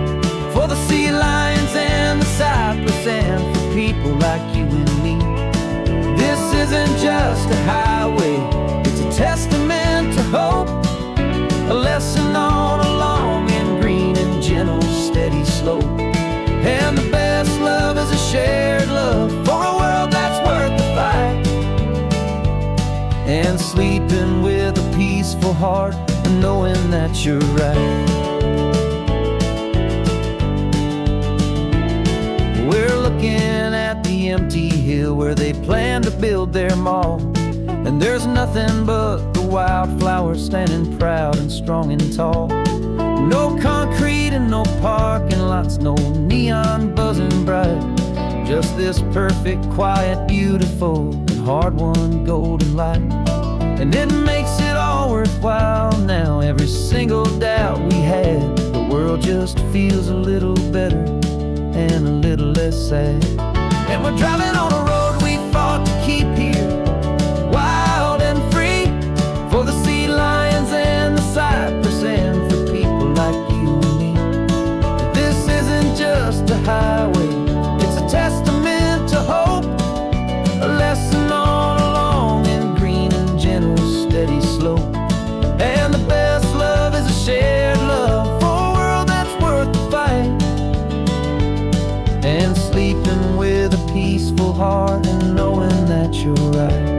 for the sea lions and the cypress and for people like you and me. This isn't just a highway, it's a testament to hope, a lesson on a long and green and gentle steady slope. And the best love is a shared love for a world that's worth the fight, and sleeping with a peaceful heart and knowing that you're right. We're looking at the empty hill where they plan to build their mall, and there's nothing but the wildflowers standing proud and strong and tall. No concrete and no parking lots, no neon buzzing bright, just this perfect, quiet, beautiful, and hard-won golden light. And it makes it all worthwhile now. Every single doubt we had, the world just feels a little better and a little less sad. And we're driving on a road we fought to keep here, wild and free, for the sea lions and the cypress and for people like you and me. This isn't just a highway, it's a testament to hope, a lesson on a long and green and gentle steady slope. And the best love is a shared love for a world that's worth the fight, and sleeping with a peaceful heart and knowing that you're right.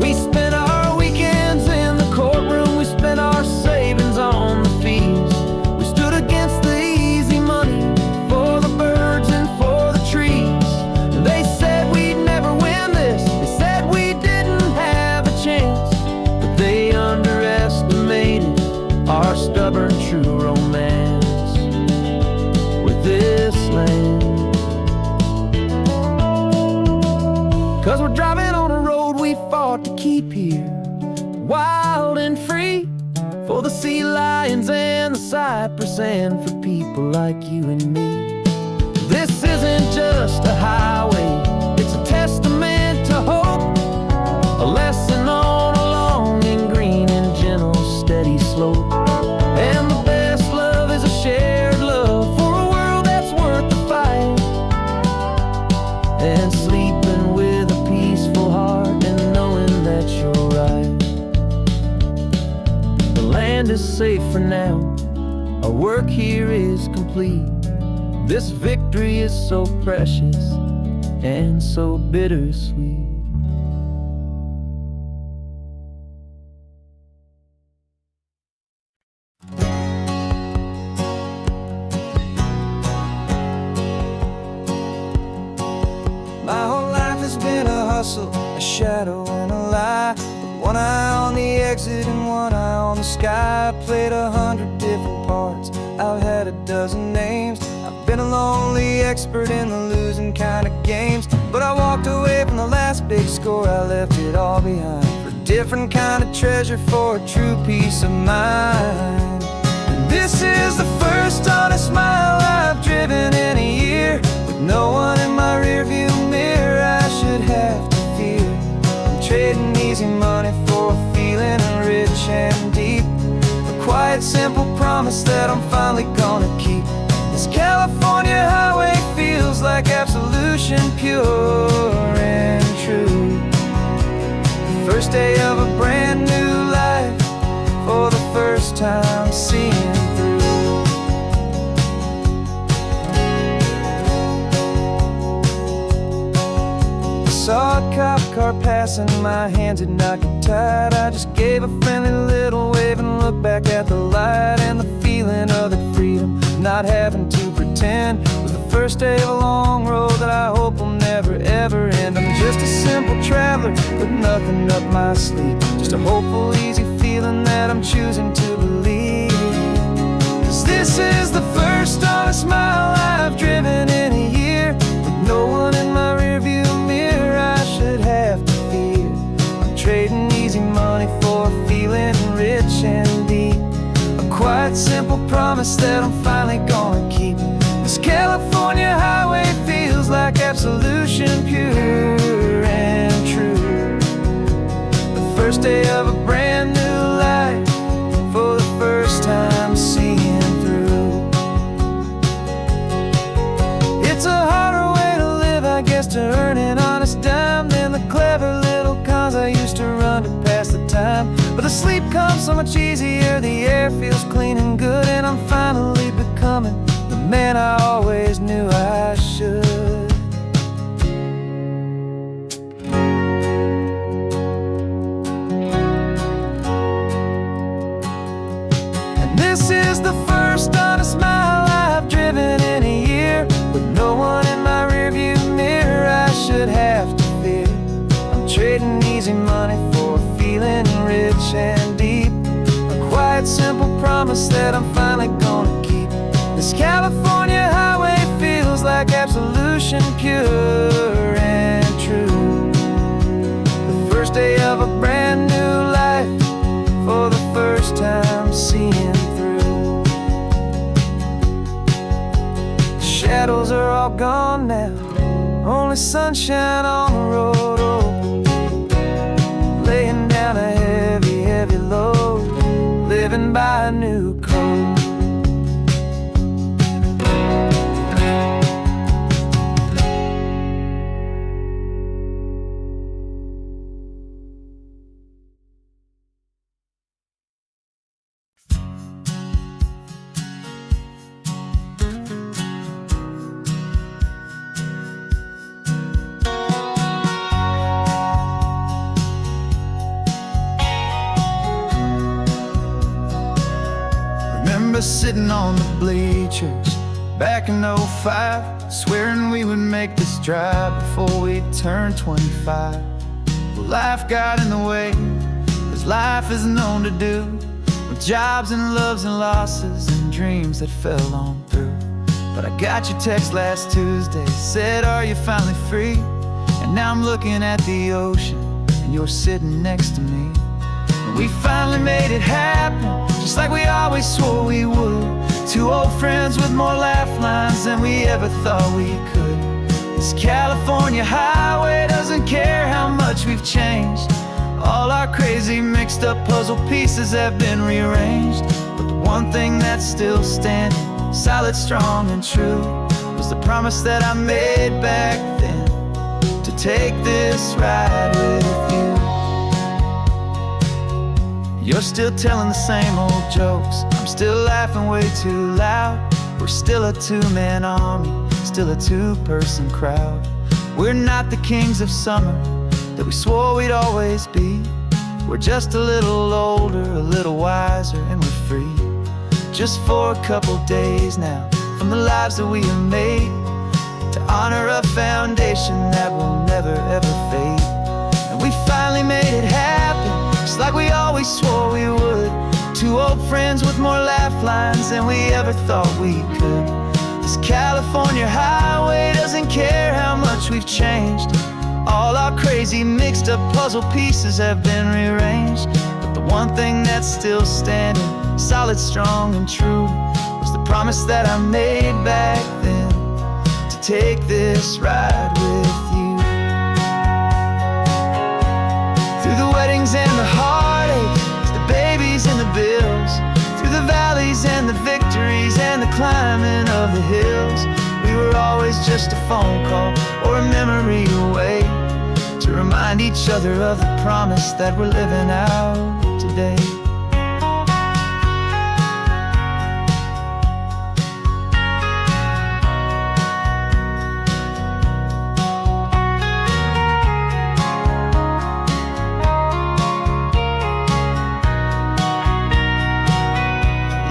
We spent our weekends in the courtroom, we spent our savings on the fees. We stood against the easy money for the birds and for the trees. And they said we'd never win this, they said we didn't have a chance, but they underestimated our stubborn true romance with this land. 'Cause we're driving on a road we fought to keep here, wild and free, for the sea lions and the cypress and for people like you and me. This isn't just a highway, it's a testament to hope, a lesson on a long and green and gentle steady slope. And the best love is a shared love for a world that's worth the fight, and sleeping with a peaceful heart and knowing that you're right. The land is safe for now, our work here is complete. This victory is so precious and so bittersweet. My whole life has been a hustle, a shadow and a lie, with one eye on the exit and one eye on the sky. I played 100 different parts, I've had a dozen names. I've been a lonely expert in the losing kind of games, but I walked away from the last big score. I left it all behind for a different kind of treasure, for a true peace of mind. And this is the first honest mile I've driven in a year, with no one in my rearview mirror I should have to fear. I'm trading easy money for a feeling rich and deep, a quiet simple promise that I'm finally gonna keep. This California highway feels like absolution, pure and true. The first day of a brand new life, for the first time seeing through. Saw a cop car passing, my hands had not got tied. I just gave a friendly little wave and looked back at the light. And the feeling of that freedom, not having to pretend, was the first day of a long road that I hope will never ever end. I'm just a simple traveler with nothing up my sleeve, just a hopeful, easy feeling that I'm choosing to believe. 'Cause this is the first honest mile I've driven in a year, with no one in my rearview mirror I should have to fear. I'm trading easy money for a feeling rich and deep, a quiet simple promise that I'm finally gonna keep. This California highway feels like absolution, pure and true. The first day of a brand new life, for the first time seeing through. It's a harder way to live, I guess, to earn an honest dime than the clever little cons I used to run to pass the time. But the sleep comes so much easier, the air feels clean and good, and I'm finally becoming the man I always knew I should. And this is the first honest mile I've driven in a year, with no one in my rearview mirror I should have to fear. I'm trading easy money for a feeling rich and deep, a quiet simple promise that I'm finally gonna keep. This California highway feels like absolution, pure and true. The first day of a brand new life, for the first time seeing through. The shadows are all gone now, only sunshine on the road. Oh, laying down a heavy, heavy load, living by a new code. Sitting on the bleachers back in '05, swearing we would make this drive before we turned 25. Well, life got in the way, as life is known to do, with jobs and loves and losses and dreams that fell on through. But I got your text last Tuesday, said, are you finally free? And now I'm looking at the ocean, and you're sitting next to me. We finally made it happen, just like we always swore we would. Two old friends with more laugh lines than we ever thought we could. This California highway doesn't care how much we've changed. All our crazy mixed up puzzle pieces have been rearranged, but the one thing that's still standing, solid, strong and true, was the promise that I made back then, to take this ride with you. You're still telling the same old jokes, I'm still laughing way too loud. We're still a two-man army, still a two-person crowd. We're not the kings of summer that we swore we'd always be. We're just a little older, a little wiser, and we're free. Just for a couple days now, from the lives that we have made, to honor a foundation that will never ever fade. And we finally made it happen, just like we always swore we would. Two old friends with more laugh lines than we ever thought we could. This California highway doesn't care how much we've changed. All our crazy mixed up puzzle pieces have been rearranged. But the one thing that's still standing, solid, strong, and true, was the promise that I made back then, to take this ride with you. Through the weddings and the heartaches, the babies and the bills, through the valleys and the victories and the climbing of the hills, we were always just a phone call or a memory away, to remind each other of the promise that we're living out today.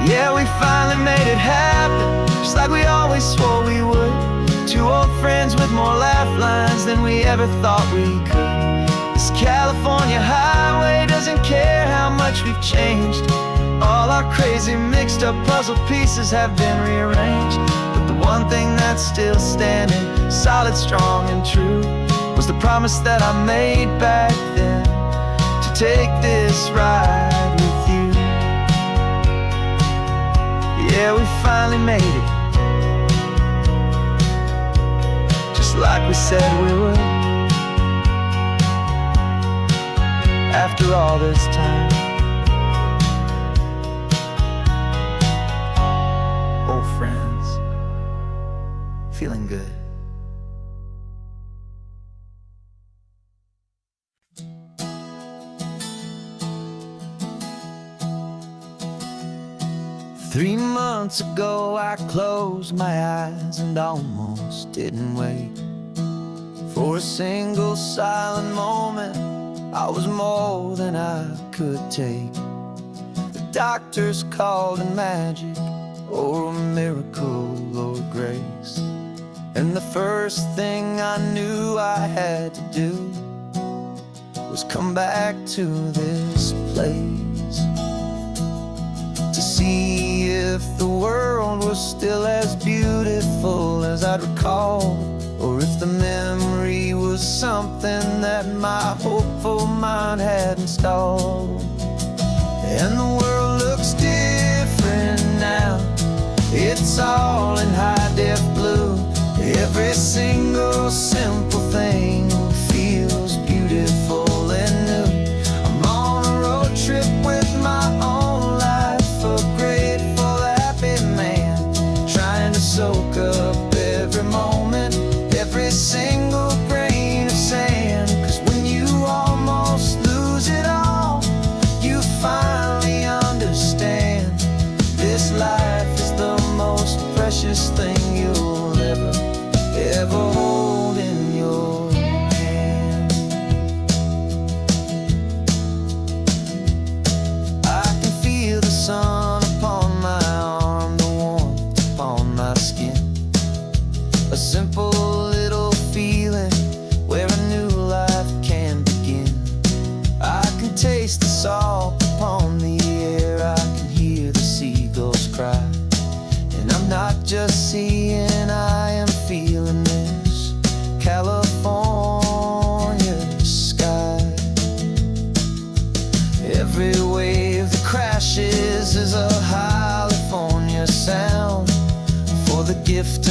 Yeah, we finally made it happen, just like we always swore we would. Two old friends with more laugh lines than we ever thought we could. This California highway doesn't care how much we've changed. All our crazy mixed up puzzle pieces have been rearranged. But the one thing that's still standing, solid, strong, and true, was the promise that I made back then, to take this ride with you. Yeah, we finally made it, just like we said we would. After all this time, old friends, feeling good. Three months ago I closed my eyes and almost didn't wait for a single silent moment. I was more than I could take. The doctors called it magic, or a miracle, or grace. And the first thing I knew I had to do was come back to this place, to see if the world was still as beautiful as I'd recall, or if the memory was something that my hopeful mind had installed. And the world looks different now, it's all in high-def blue. Every single simple thing feels beautiful and new. I'm on a road trip with my own life, a grateful, happy man, trying to soak up every moment, every single grain of sand. 'Cause when you almost lose it all, you finally understand this life is the most precious thing you'll ever hold in your hand. I can feel the sun upon my arm, the warmth upon my skin, a simple little feeling where a new life can begin. I can taste the salt upon the air, I can hear the seagulls cry, and I'm not just seeing, I am feeling this California sky. Every wave that crashes is a California sound, for the gift